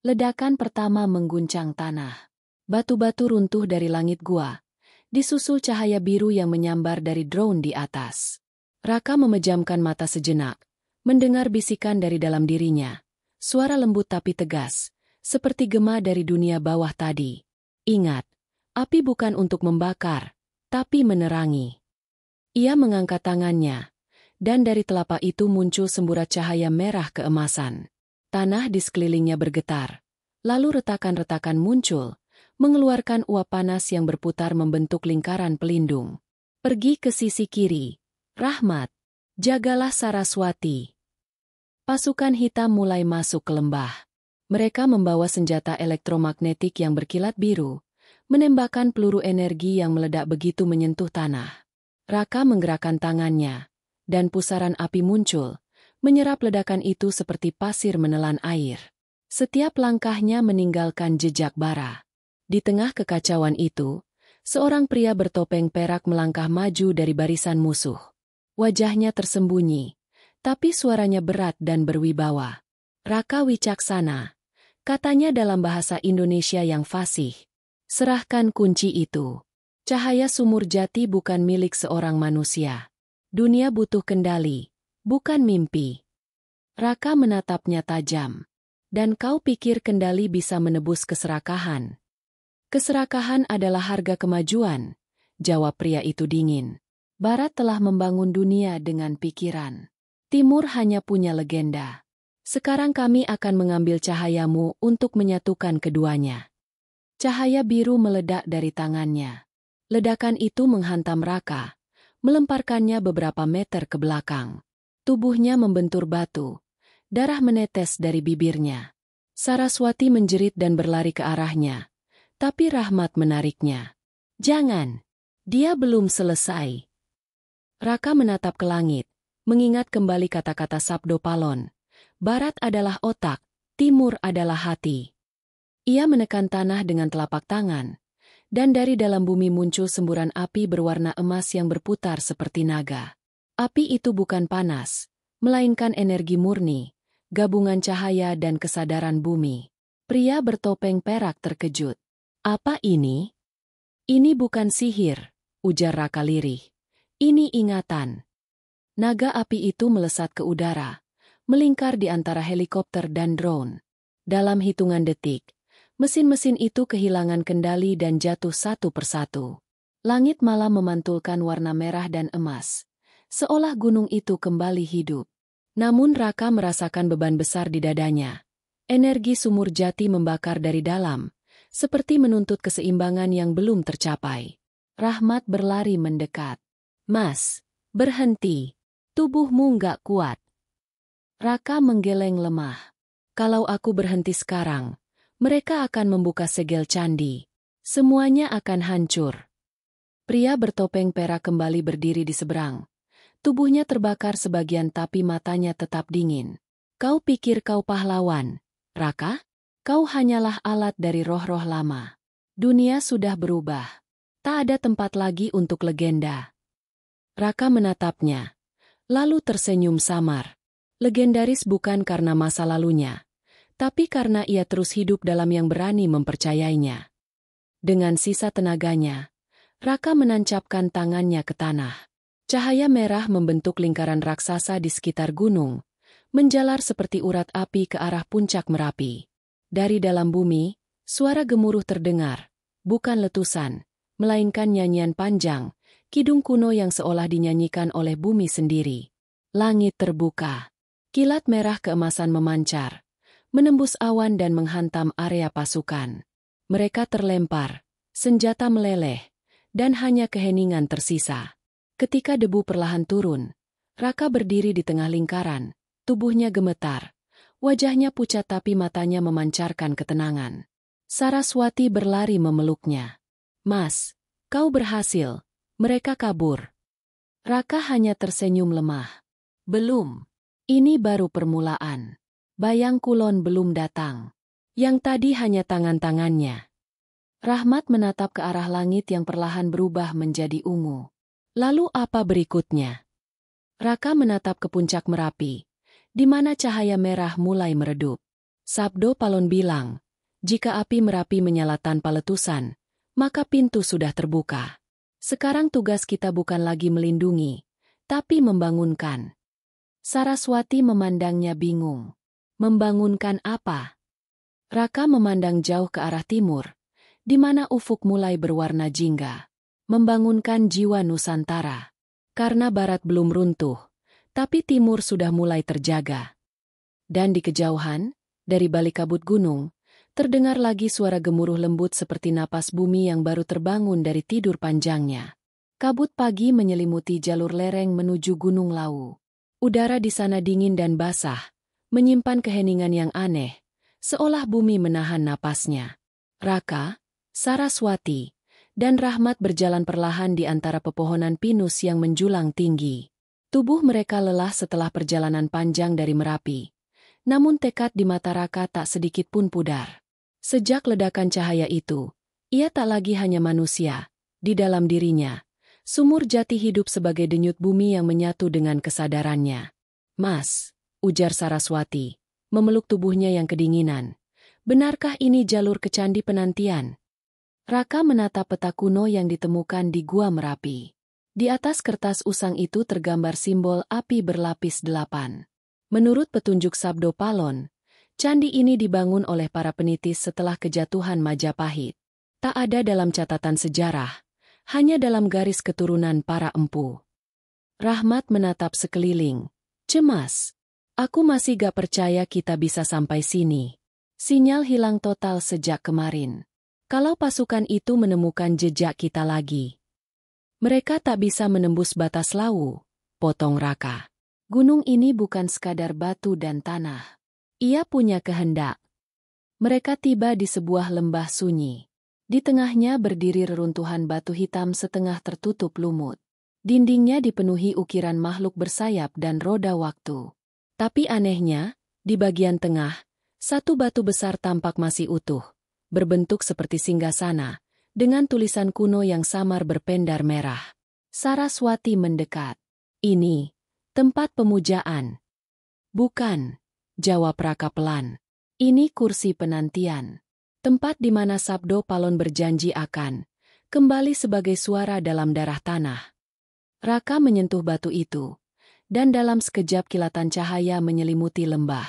Ledakan pertama mengguncang tanah. Batu-batu runtuh dari langit gua, disusul cahaya biru yang menyambar dari drone di atas. Raka memejamkan mata sejenak, mendengar bisikan dari dalam dirinya. Suara lembut tapi tegas, seperti gema dari dunia bawah tadi. Ingat, api bukan untuk membakar, tapi menerangi. Ia mengangkat tangannya, dan dari telapak itu muncul semburat cahaya merah keemasan. Tanah di sekelilingnya bergetar, lalu retakan-retakan muncul, mengeluarkan uap panas yang berputar membentuk lingkaran pelindung. Pergi ke sisi kiri, Rahmat. Jagalah Saraswati. Pasukan hitam mulai masuk ke lembah. Mereka membawa senjata elektromagnetik yang berkilat biru, menembakkan peluru energi yang meledak begitu menyentuh tanah. Raka menggerakkan tangannya, dan pusaran api muncul, menyerap ledakan itu seperti pasir menelan air. Setiap langkahnya meninggalkan jejak bara. Di tengah kekacauan itu, seorang pria bertopeng perak melangkah maju dari barisan musuh. Wajahnya tersembunyi, tapi suaranya berat dan berwibawa. Raka Wicaksana, katanya dalam bahasa Indonesia yang fasih. Serahkan kunci itu. Cahaya sumur jati bukan milik seorang manusia. Dunia butuh kendali, bukan mimpi. Raka menatapnya tajam. Dan kau pikir kendali bisa menebus keserakahan? Keserakahan adalah harga kemajuan, jawab pria itu dingin. Barat telah membangun dunia dengan pikiran. Timur hanya punya legenda. Sekarang kami akan mengambil cahayamu untuk menyatukan keduanya. Cahaya biru meledak dari tangannya. Ledakan itu menghantam Raka, melemparkannya beberapa meter ke belakang. Tubuhnya membentur batu. Darah menetes dari bibirnya. Saraswati menjerit dan berlari ke arahnya. Tapi Rahmat menariknya. Jangan. Dia belum selesai. Raka menatap ke langit, mengingat kembali kata-kata Sabdo Palon. Barat adalah otak, timur adalah hati. Ia menekan tanah dengan telapak tangan, dan dari dalam bumi muncul semburan api berwarna emas yang berputar seperti naga. Api itu bukan panas, melainkan energi murni, gabungan cahaya dan kesadaran bumi. Pria bertopeng perak terkejut. Apa ini? Ini bukan sihir, ujar Raka lirih. Ini ingatan. Naga api itu melesat ke udara, melingkar di antara helikopter dan drone. Dalam hitungan detik, mesin-mesin itu kehilangan kendali dan jatuh satu persatu. Langit malam memantulkan warna merah dan emas, seolah gunung itu kembali hidup. Namun Raka merasakan beban besar di dadanya. Energi sumur jati membakar dari dalam, seperti menuntut keseimbangan yang belum tercapai. Rahmat berlari mendekat. Mas, berhenti. Tubuhmu nggak kuat. Raka menggeleng lemah. Kalau aku berhenti sekarang, mereka akan membuka segel candi. Semuanya akan hancur. Pria bertopeng perak kembali berdiri di seberang. Tubuhnya terbakar sebagian tapi matanya tetap dingin. Kau pikir kau pahlawan, Raka? Kau hanyalah alat dari roh-roh lama. Dunia sudah berubah. Tak ada tempat lagi untuk legenda. Raka menatapnya, lalu tersenyum samar. Legendaris bukan karena masa lalunya, tapi karena ia terus hidup dalam yang berani mempercayainya. Dengan sisa tenaganya, Raka menancapkan tangannya ke tanah. Cahaya merah membentuk lingkaran raksasa di sekitar gunung, menjalar seperti urat api ke arah puncak Merapi. Dari dalam bumi, suara gemuruh terdengar, bukan letusan, melainkan nyanyian panjang, kidung kuno yang seolah dinyanyikan oleh bumi sendiri. Langit terbuka. Kilat merah keemasan memancar, menembus awan dan menghantam area pasukan. Mereka terlempar, senjata meleleh, dan hanya keheningan tersisa. Ketika debu perlahan turun, Raka berdiri di tengah lingkaran, tubuhnya gemetar. Wajahnya pucat tapi matanya memancarkan ketenangan. Saraswati berlari memeluknya. "Mas, kau berhasil. Mereka kabur." Raka hanya tersenyum lemah. "Belum. Ini baru permulaan. Bayang Kulon belum datang." Yang tadi hanya tangan-tangannya. Rahmat menatap ke arah langit yang perlahan berubah menjadi ungu. "Lalu apa berikutnya?" Raka menatap ke puncak Merapi, di mana cahaya merah mulai meredup. Sabdo Palon bilang, jika api Merapi menyala tanpa letusan, maka pintu sudah terbuka. Sekarang tugas kita bukan lagi melindungi, tapi membangunkan. Saraswati memandangnya bingung. Membangunkan apa? Raka memandang jauh ke arah timur, di mana ufuk mulai berwarna jingga. Membangunkan jiwa Nusantara. Karena barat belum runtuh, tapi timur sudah mulai terjaga. Dan di kejauhan, dari balik kabut gunung, terdengar lagi suara gemuruh lembut seperti napas bumi yang baru terbangun dari tidur panjangnya. Kabut pagi menyelimuti jalur lereng menuju Gunung Lawu. Udara di sana dingin dan basah, menyimpan keheningan yang aneh, seolah bumi menahan napasnya. Raka, Saraswati, dan Rahmat berjalan perlahan di antara pepohonan pinus yang menjulang tinggi. Tubuh mereka lelah setelah perjalanan panjang dari Merapi. Namun tekad di mata Raka tak sedikit pun pudar. Sejak ledakan cahaya itu, ia tak lagi hanya manusia. Di dalam dirinya, sumur jati hidup sebagai denyut bumi yang menyatu dengan kesadarannya. "Mas," ujar Saraswati, memeluk tubuhnya yang kedinginan. "Benarkah ini jalur ke candi penantian?" Raka menatap peta kuno yang ditemukan di Gua Merapi. Di atas kertas usang itu tergambar simbol api berlapis 8. Menurut petunjuk Sabdo Palon, candi ini dibangun oleh para penitis setelah kejatuhan Majapahit. Tak ada dalam catatan sejarah, hanya dalam garis keturunan para empu. Rahmat menatap sekeliling, cemas. "Aku masih gak percaya kita bisa sampai sini. Sinyal hilang total sejak kemarin. Kalau pasukan itu menemukan jejak kita lagi, mereka tak bisa menembus batas Lawu," potong Raka. "Gunung ini bukan sekadar batu dan tanah. Ia punya kehendak." Mereka tiba di sebuah lembah sunyi. Di tengahnya berdiri reruntuhan batu hitam setengah tertutup lumut. Dindingnya dipenuhi ukiran makhluk bersayap dan roda waktu. Tapi anehnya, di bagian tengah, satu batu besar tampak masih utuh, berbentuk seperti singgasana, dengan tulisan kuno yang samar berpendar merah. Saraswati mendekat. "Ini tempat pemujaan." "Bukan," jawab Raka pelan. "Ini kursi penantian. Tempat di mana Sabdo Palon berjanji akan kembali sebagai suara dalam darah tanah." Raka menyentuh batu itu, dan dalam sekejap kilatan cahaya menyelimuti lembah.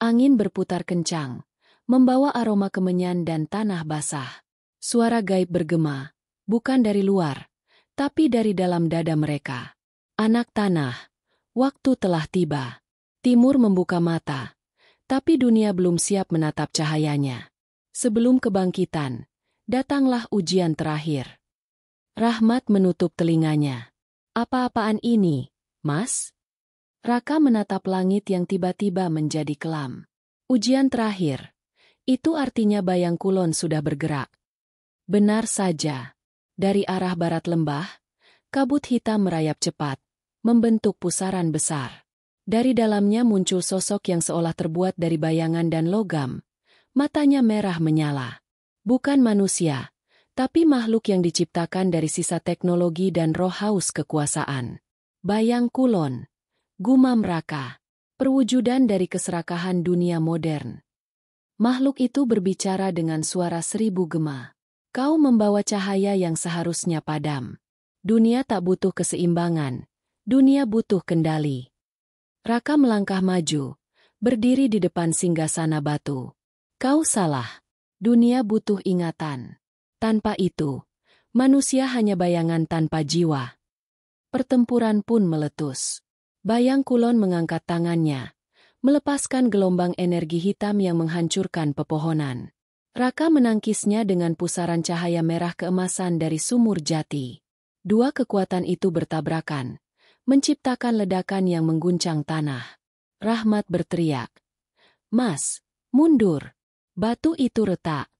Angin berputar kencang, membawa aroma kemenyan dan tanah basah. Suara gaib bergema, bukan dari luar, tapi dari dalam dada mereka. "Anak tanah, waktu telah tiba." Timur membuka mata, tapi dunia belum siap menatap cahayanya. Sebelum kebangkitan, datanglah ujian terakhir. Rahmat menutup telinganya. "Apa-apaan ini, Mas?" Raka menatap langit yang tiba-tiba menjadi kelam. "Ujian terakhir. Itu artinya Bayang Kulon sudah bergerak." Benar saja. Dari arah barat lembah, kabut hitam merayap cepat, membentuk pusaran besar. Dari dalamnya muncul sosok yang seolah terbuat dari bayangan dan logam. Matanya merah menyala. Bukan manusia, tapi makhluk yang diciptakan dari sisa teknologi dan roh haus kekuasaan. Bayang Kulon, gumam Raka, perwujudan dari keserakahan dunia modern. Makhluk itu berbicara dengan suara 1000 gema. "Kau membawa cahaya yang seharusnya padam. Dunia tak butuh keseimbangan, dunia butuh kendali." Raka melangkah maju, berdiri di depan singgasana batu. "Kau salah. Dunia butuh ingatan. Tanpa itu, manusia hanya bayangan tanpa jiwa." Pertempuran pun meletus. Bayang Kulon mengangkat tangannya, melepaskan gelombang energi hitam yang menghancurkan pepohonan. Raka menangkisnya dengan pusaran cahaya merah keemasan dari sumur jati. Dua kekuatan itu bertabrakan, menciptakan ledakan yang mengguncang tanah. Rahmat berteriak, "Mas, mundur!" Batu itu retak.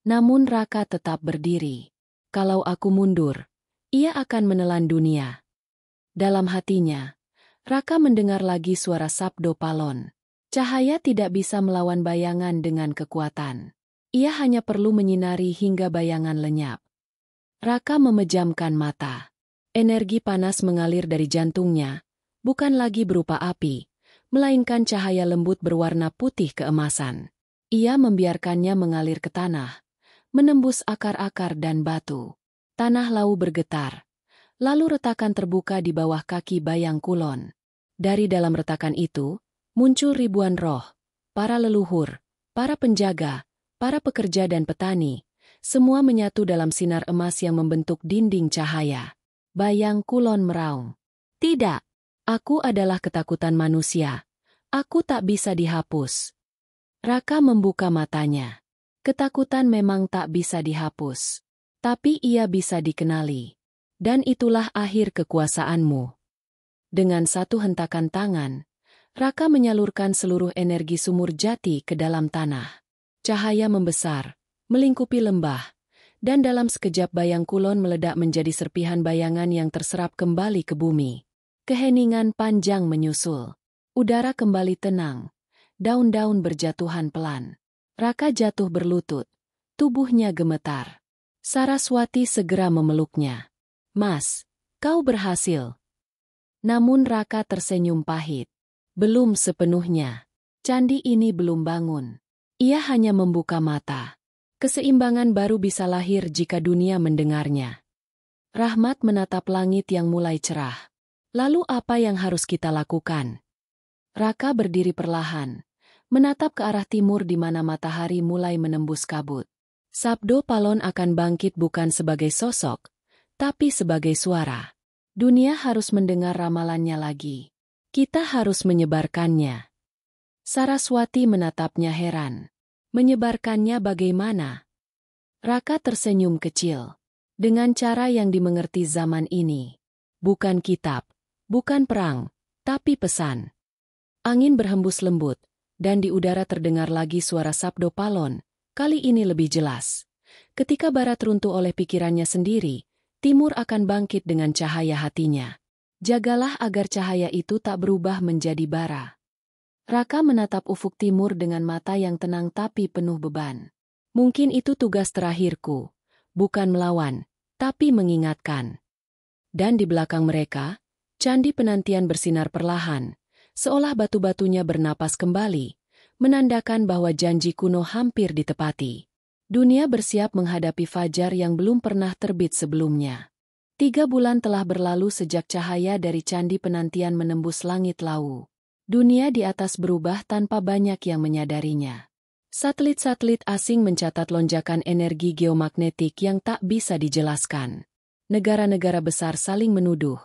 Namun Raka tetap berdiri. Kalau aku mundur, ia akan menelan dunia. Dalam hatinya, Raka mendengar lagi suara Sabdo Palon. Cahaya tidak bisa melawan bayangan dengan kekuatan. Ia hanya perlu menyinari hingga bayangan lenyap. Raka memejamkan mata. Energi panas mengalir dari jantungnya, bukan lagi berupa api, melainkan cahaya lembut berwarna putih keemasan. Ia membiarkannya mengalir ke tanah, menembus akar-akar dan batu. Tanah lau bergetar. Lalu retakan terbuka di bawah kaki Bayang Kulon. Dari dalam retakan itu, muncul ribuan roh, para leluhur, para penjaga, para pekerja dan petani, semua menyatu dalam sinar emas yang membentuk dinding cahaya. Bayang Kulon meraung, "Tidak, aku adalah ketakutan manusia. Aku tak bisa dihapus." Raka membuka matanya. Ketakutan memang tak bisa dihapus. Tapi ia bisa dikenali. Dan itulah akhir kekuasaanmu. Dengan satu hentakan tangan, Raka menyalurkan seluruh energi sumur jati ke dalam tanah. Cahaya membesar, melingkupi lembah, dan dalam sekejap Bayang Kulon meledak menjadi serpihan bayangan yang terserap kembali ke bumi. Keheningan panjang menyusul. Udara kembali tenang. Daun-daun berjatuhan pelan. Raka jatuh berlutut. Tubuhnya gemetar. Saraswati segera memeluknya. "Mas, kau berhasil." Namun Raka tersenyum pahit. Belum sepenuhnya. Candi ini belum bangun. Ia hanya membuka mata. Keseimbangan baru bisa lahir jika dunia mendengarnya. Rahmat menatap langit yang mulai cerah. Lalu apa yang harus kita lakukan? Raka berdiri perlahan, menatap ke arah timur di mana matahari mulai menembus kabut. Sabdo Palon akan bangkit bukan sebagai sosok, tapi sebagai suara. Dunia harus mendengar ramalannya lagi. Kita harus menyebarkannya. Saraswati menatapnya heran. Menyebarkannya bagaimana? Raka tersenyum kecil. Dengan cara yang dimengerti zaman ini. Bukan kitab, bukan perang, tapi pesan. Angin berhembus lembut, dan di udara terdengar lagi suara Sabdo Palon, kali ini lebih jelas. Ketika Barat runtuh oleh pikirannya sendiri, Timur akan bangkit dengan cahaya hatinya. Jagalah agar cahaya itu tak berubah menjadi bara. Raka menatap ufuk timur dengan mata yang tenang tapi penuh beban. Mungkin itu tugas terakhirku, bukan melawan, tapi mengingatkan. Dan di belakang mereka, candi penantian bersinar perlahan, seolah batu-batunya bernapas kembali, menandakan bahwa janji kuno hampir ditepati. Dunia bersiap menghadapi fajar yang belum pernah terbit sebelumnya. 3 bulan telah berlalu sejak cahaya dari candi penantian menembus langit lau. Dunia di atas berubah tanpa banyak yang menyadarinya. Satelit-satelit asing mencatat lonjakan energi geomagnetik yang tak bisa dijelaskan. Negara-negara besar saling menuduh,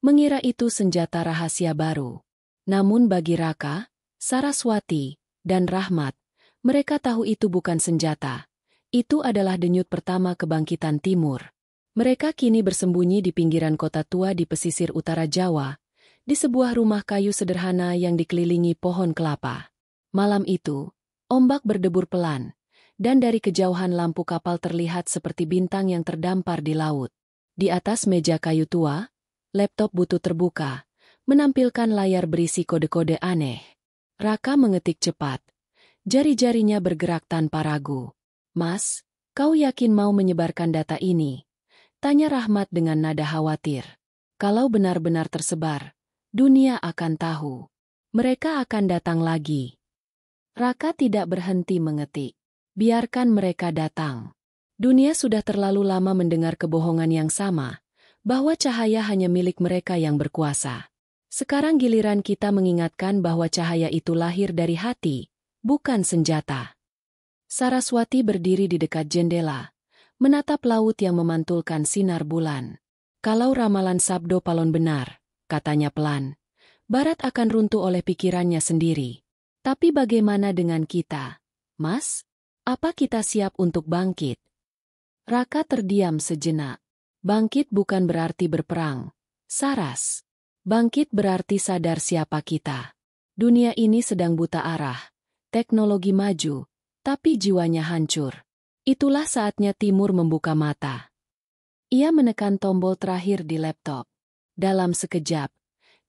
mengira itu senjata rahasia baru. Namun bagi Raka, Saraswati, dan Rahmat, mereka tahu itu bukan senjata. Itu adalah denyut pertama kebangkitan Timur. Mereka kini bersembunyi di pinggiran kota tua di pesisir utara Jawa, di sebuah rumah kayu sederhana yang dikelilingi pohon kelapa. Malam itu, ombak berdebur pelan, dan dari kejauhan lampu kapal terlihat seperti bintang yang terdampar di laut. Di atas meja kayu tua, laptop butut terbuka, menampilkan layar berisi kode-kode aneh. Raka mengetik cepat. Jari-jarinya bergerak tanpa ragu. "Mas, kau yakin mau menyebarkan data ini?" tanya Rahmat dengan nada khawatir. "Kalau benar-benar tersebar, dunia akan tahu. Mereka akan datang lagi." Raka tidak berhenti mengetik. Biarkan mereka datang. Dunia sudah terlalu lama mendengar kebohongan yang sama, bahwa cahaya hanya milik mereka yang berkuasa. Sekarang giliran kita mengingatkan bahwa cahaya itu lahir dari hati, bukan senjata. Saraswati berdiri di dekat jendela, menatap laut yang memantulkan sinar bulan. "Kalau ramalan Sabdo Palon benar," katanya pelan, Barat akan runtuh oleh pikirannya sendiri. Tapi bagaimana dengan kita, Mas? Apa kita siap untuk bangkit? Raka terdiam sejenak. Bangkit bukan berarti berperang, Saras. Bangkit berarti sadar siapa kita. Dunia ini sedang buta arah. Teknologi maju, tapi jiwanya hancur. Itulah saatnya Timur membuka mata. Ia menekan tombol terakhir di laptop. Dalam sekejap,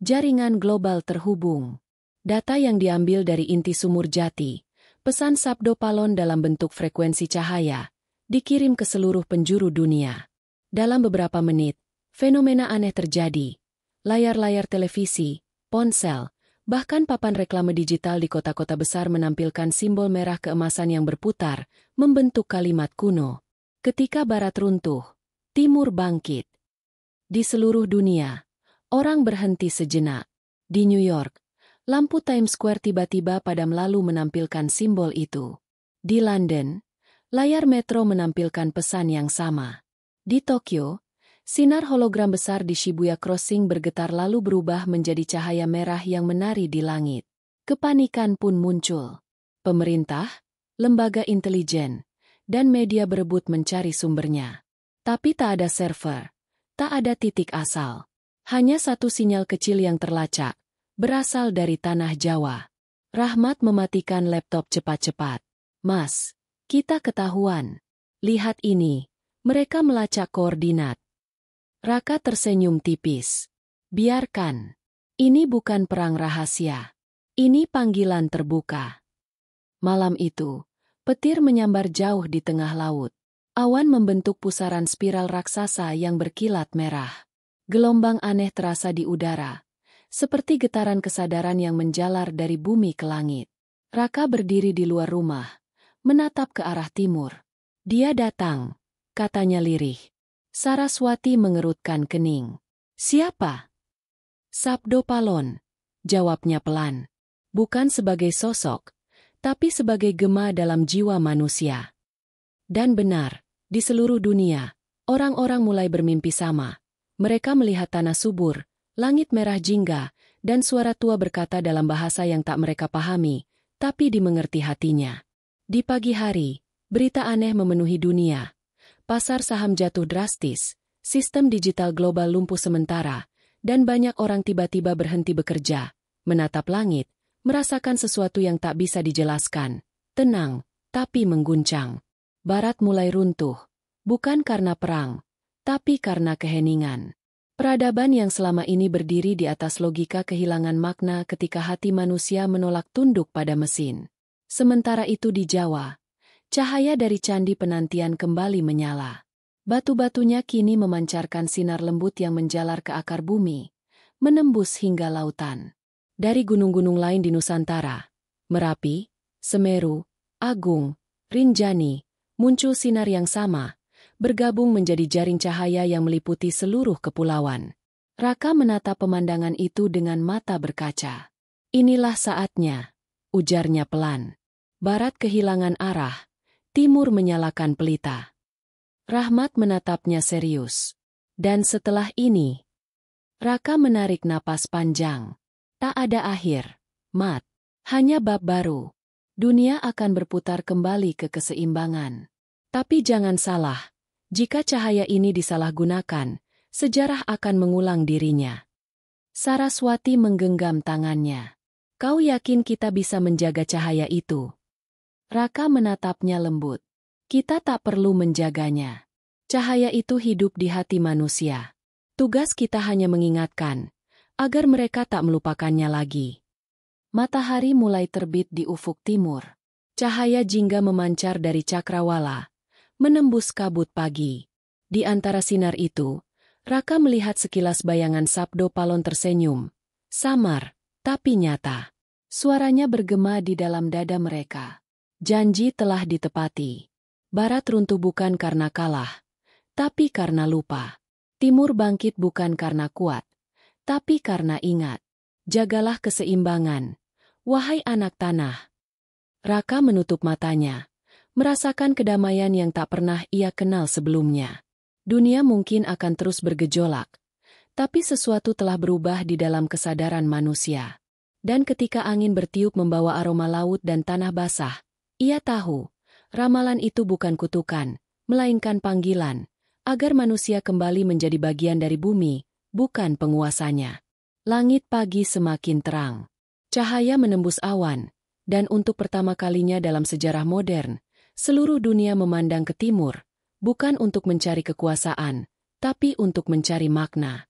jaringan global terhubung. Data yang diambil dari inti sumur jati, pesan Sabdo Palon dalam bentuk frekuensi cahaya, dikirim ke seluruh penjuru dunia. Dalam beberapa menit, fenomena aneh terjadi. Layar-layar televisi, ponsel, bahkan papan reklame digital di kota-kota besar menampilkan simbol merah keemasan yang berputar, membentuk kalimat kuno. Ketika Barat runtuh, Timur bangkit. Di seluruh dunia, orang berhenti sejenak. Di New York, lampu Times Square tiba-tiba padam lalu menampilkan simbol itu. Di London, layar metro menampilkan pesan yang sama. Di Tokyo, sinar hologram besar di Shibuya Crossing bergetar lalu berubah menjadi cahaya merah yang menari di langit. Kepanikan pun muncul. Pemerintah, lembaga intelijen, dan media berebut mencari sumbernya. Tapi tak ada server, tak ada titik asal. Hanya satu sinyal kecil yang terlacak, berasal dari tanah Jawa. Rahmat mematikan laptop cepat-cepat. Mas, kita ketahuan. Lihat ini, mereka melacak koordinat. Raka tersenyum tipis. Biarkan. Ini bukan perang rahasia. Ini panggilan terbuka. Malam itu, petir menyambar jauh di tengah laut. Awan membentuk pusaran spiral raksasa yang berkilat merah. Gelombang aneh terasa di udara, seperti getaran kesadaran yang menjalar dari bumi ke langit. Raka berdiri di luar rumah, menatap ke arah timur. Dia datang, katanya lirih. Saraswati mengerutkan kening. Siapa? Sabdo Palon, jawabnya pelan. Bukan sebagai sosok, tapi sebagai gema dalam jiwa manusia. Dan benar, di seluruh dunia, orang-orang mulai bermimpi sama. Mereka melihat tanah subur, langit merah jingga, dan suara tua berkata dalam bahasa yang tak mereka pahami, tapi dimengerti hatinya. Di pagi hari, berita aneh memenuhi dunia. Pasar saham jatuh drastis, sistem digital global lumpuh sementara, dan banyak orang tiba-tiba berhenti bekerja, menatap langit, merasakan sesuatu yang tak bisa dijelaskan. Tenang, tapi mengguncang. Barat mulai runtuh, bukan karena perang, tapi karena keheningan. Peradaban yang selama ini berdiri di atas logika kehilangan makna ketika hati manusia menolak tunduk pada mesin. Sementara itu di Jawa, cahaya dari candi penantian kembali menyala. Batu-batunya kini memancarkan sinar lembut yang menjalar ke akar bumi, menembus hingga lautan. Dari gunung-gunung lain di Nusantara, Merapi, Semeru, Agung, Rinjani, muncul sinar yang sama, bergabung menjadi jaring cahaya yang meliputi seluruh kepulauan. Raka menatap pemandangan itu dengan mata berkaca. Inilah saatnya, ujarnya pelan. Barat kehilangan arah, Timur menyalakan pelita. Rahmat menatapnya serius. Dan setelah ini, Raka menarik napas panjang. Tak ada akhir, Mat. Hanya bab baru. Dunia akan berputar kembali ke keseimbangan. Tapi jangan salah, jika cahaya ini disalahgunakan, sejarah akan mengulang dirinya. Saraswati menggenggam tangannya. Kau yakin kita bisa menjaga cahaya itu? Raka menatapnya lembut. Kita tak perlu menjaganya. Cahaya itu hidup di hati manusia. Tugas kita hanya mengingatkan, agar mereka tak melupakannya lagi. Matahari mulai terbit di ufuk timur. Cahaya jingga memancar dari cakrawala, menembus kabut pagi. Di antara sinar itu, Raka melihat sekilas bayangan Sabdo Palon tersenyum. Samar, tapi nyata. Suaranya bergema di dalam dada mereka. Janji telah ditepati. Barat runtuh bukan karena kalah, tapi karena lupa. Timur bangkit bukan karena kuat, tapi karena ingat. Jagalah keseimbangan, wahai anak tanah. Raka menutup matanya, merasakan kedamaian yang tak pernah ia kenal sebelumnya. Dunia mungkin akan terus bergejolak, Tapi sesuatu telah berubah di dalam kesadaran manusia. Dan ketika angin bertiup membawa aroma laut dan tanah basah, ia tahu, ramalan itu bukan kutukan, melainkan panggilan, agar manusia kembali menjadi bagian dari bumi, bukan penguasanya. Langit pagi semakin terang. Cahaya menembus awan, dan untuk pertama kalinya dalam sejarah modern, seluruh dunia memandang ke timur, bukan untuk mencari kekuasaan, tapi untuk mencari makna.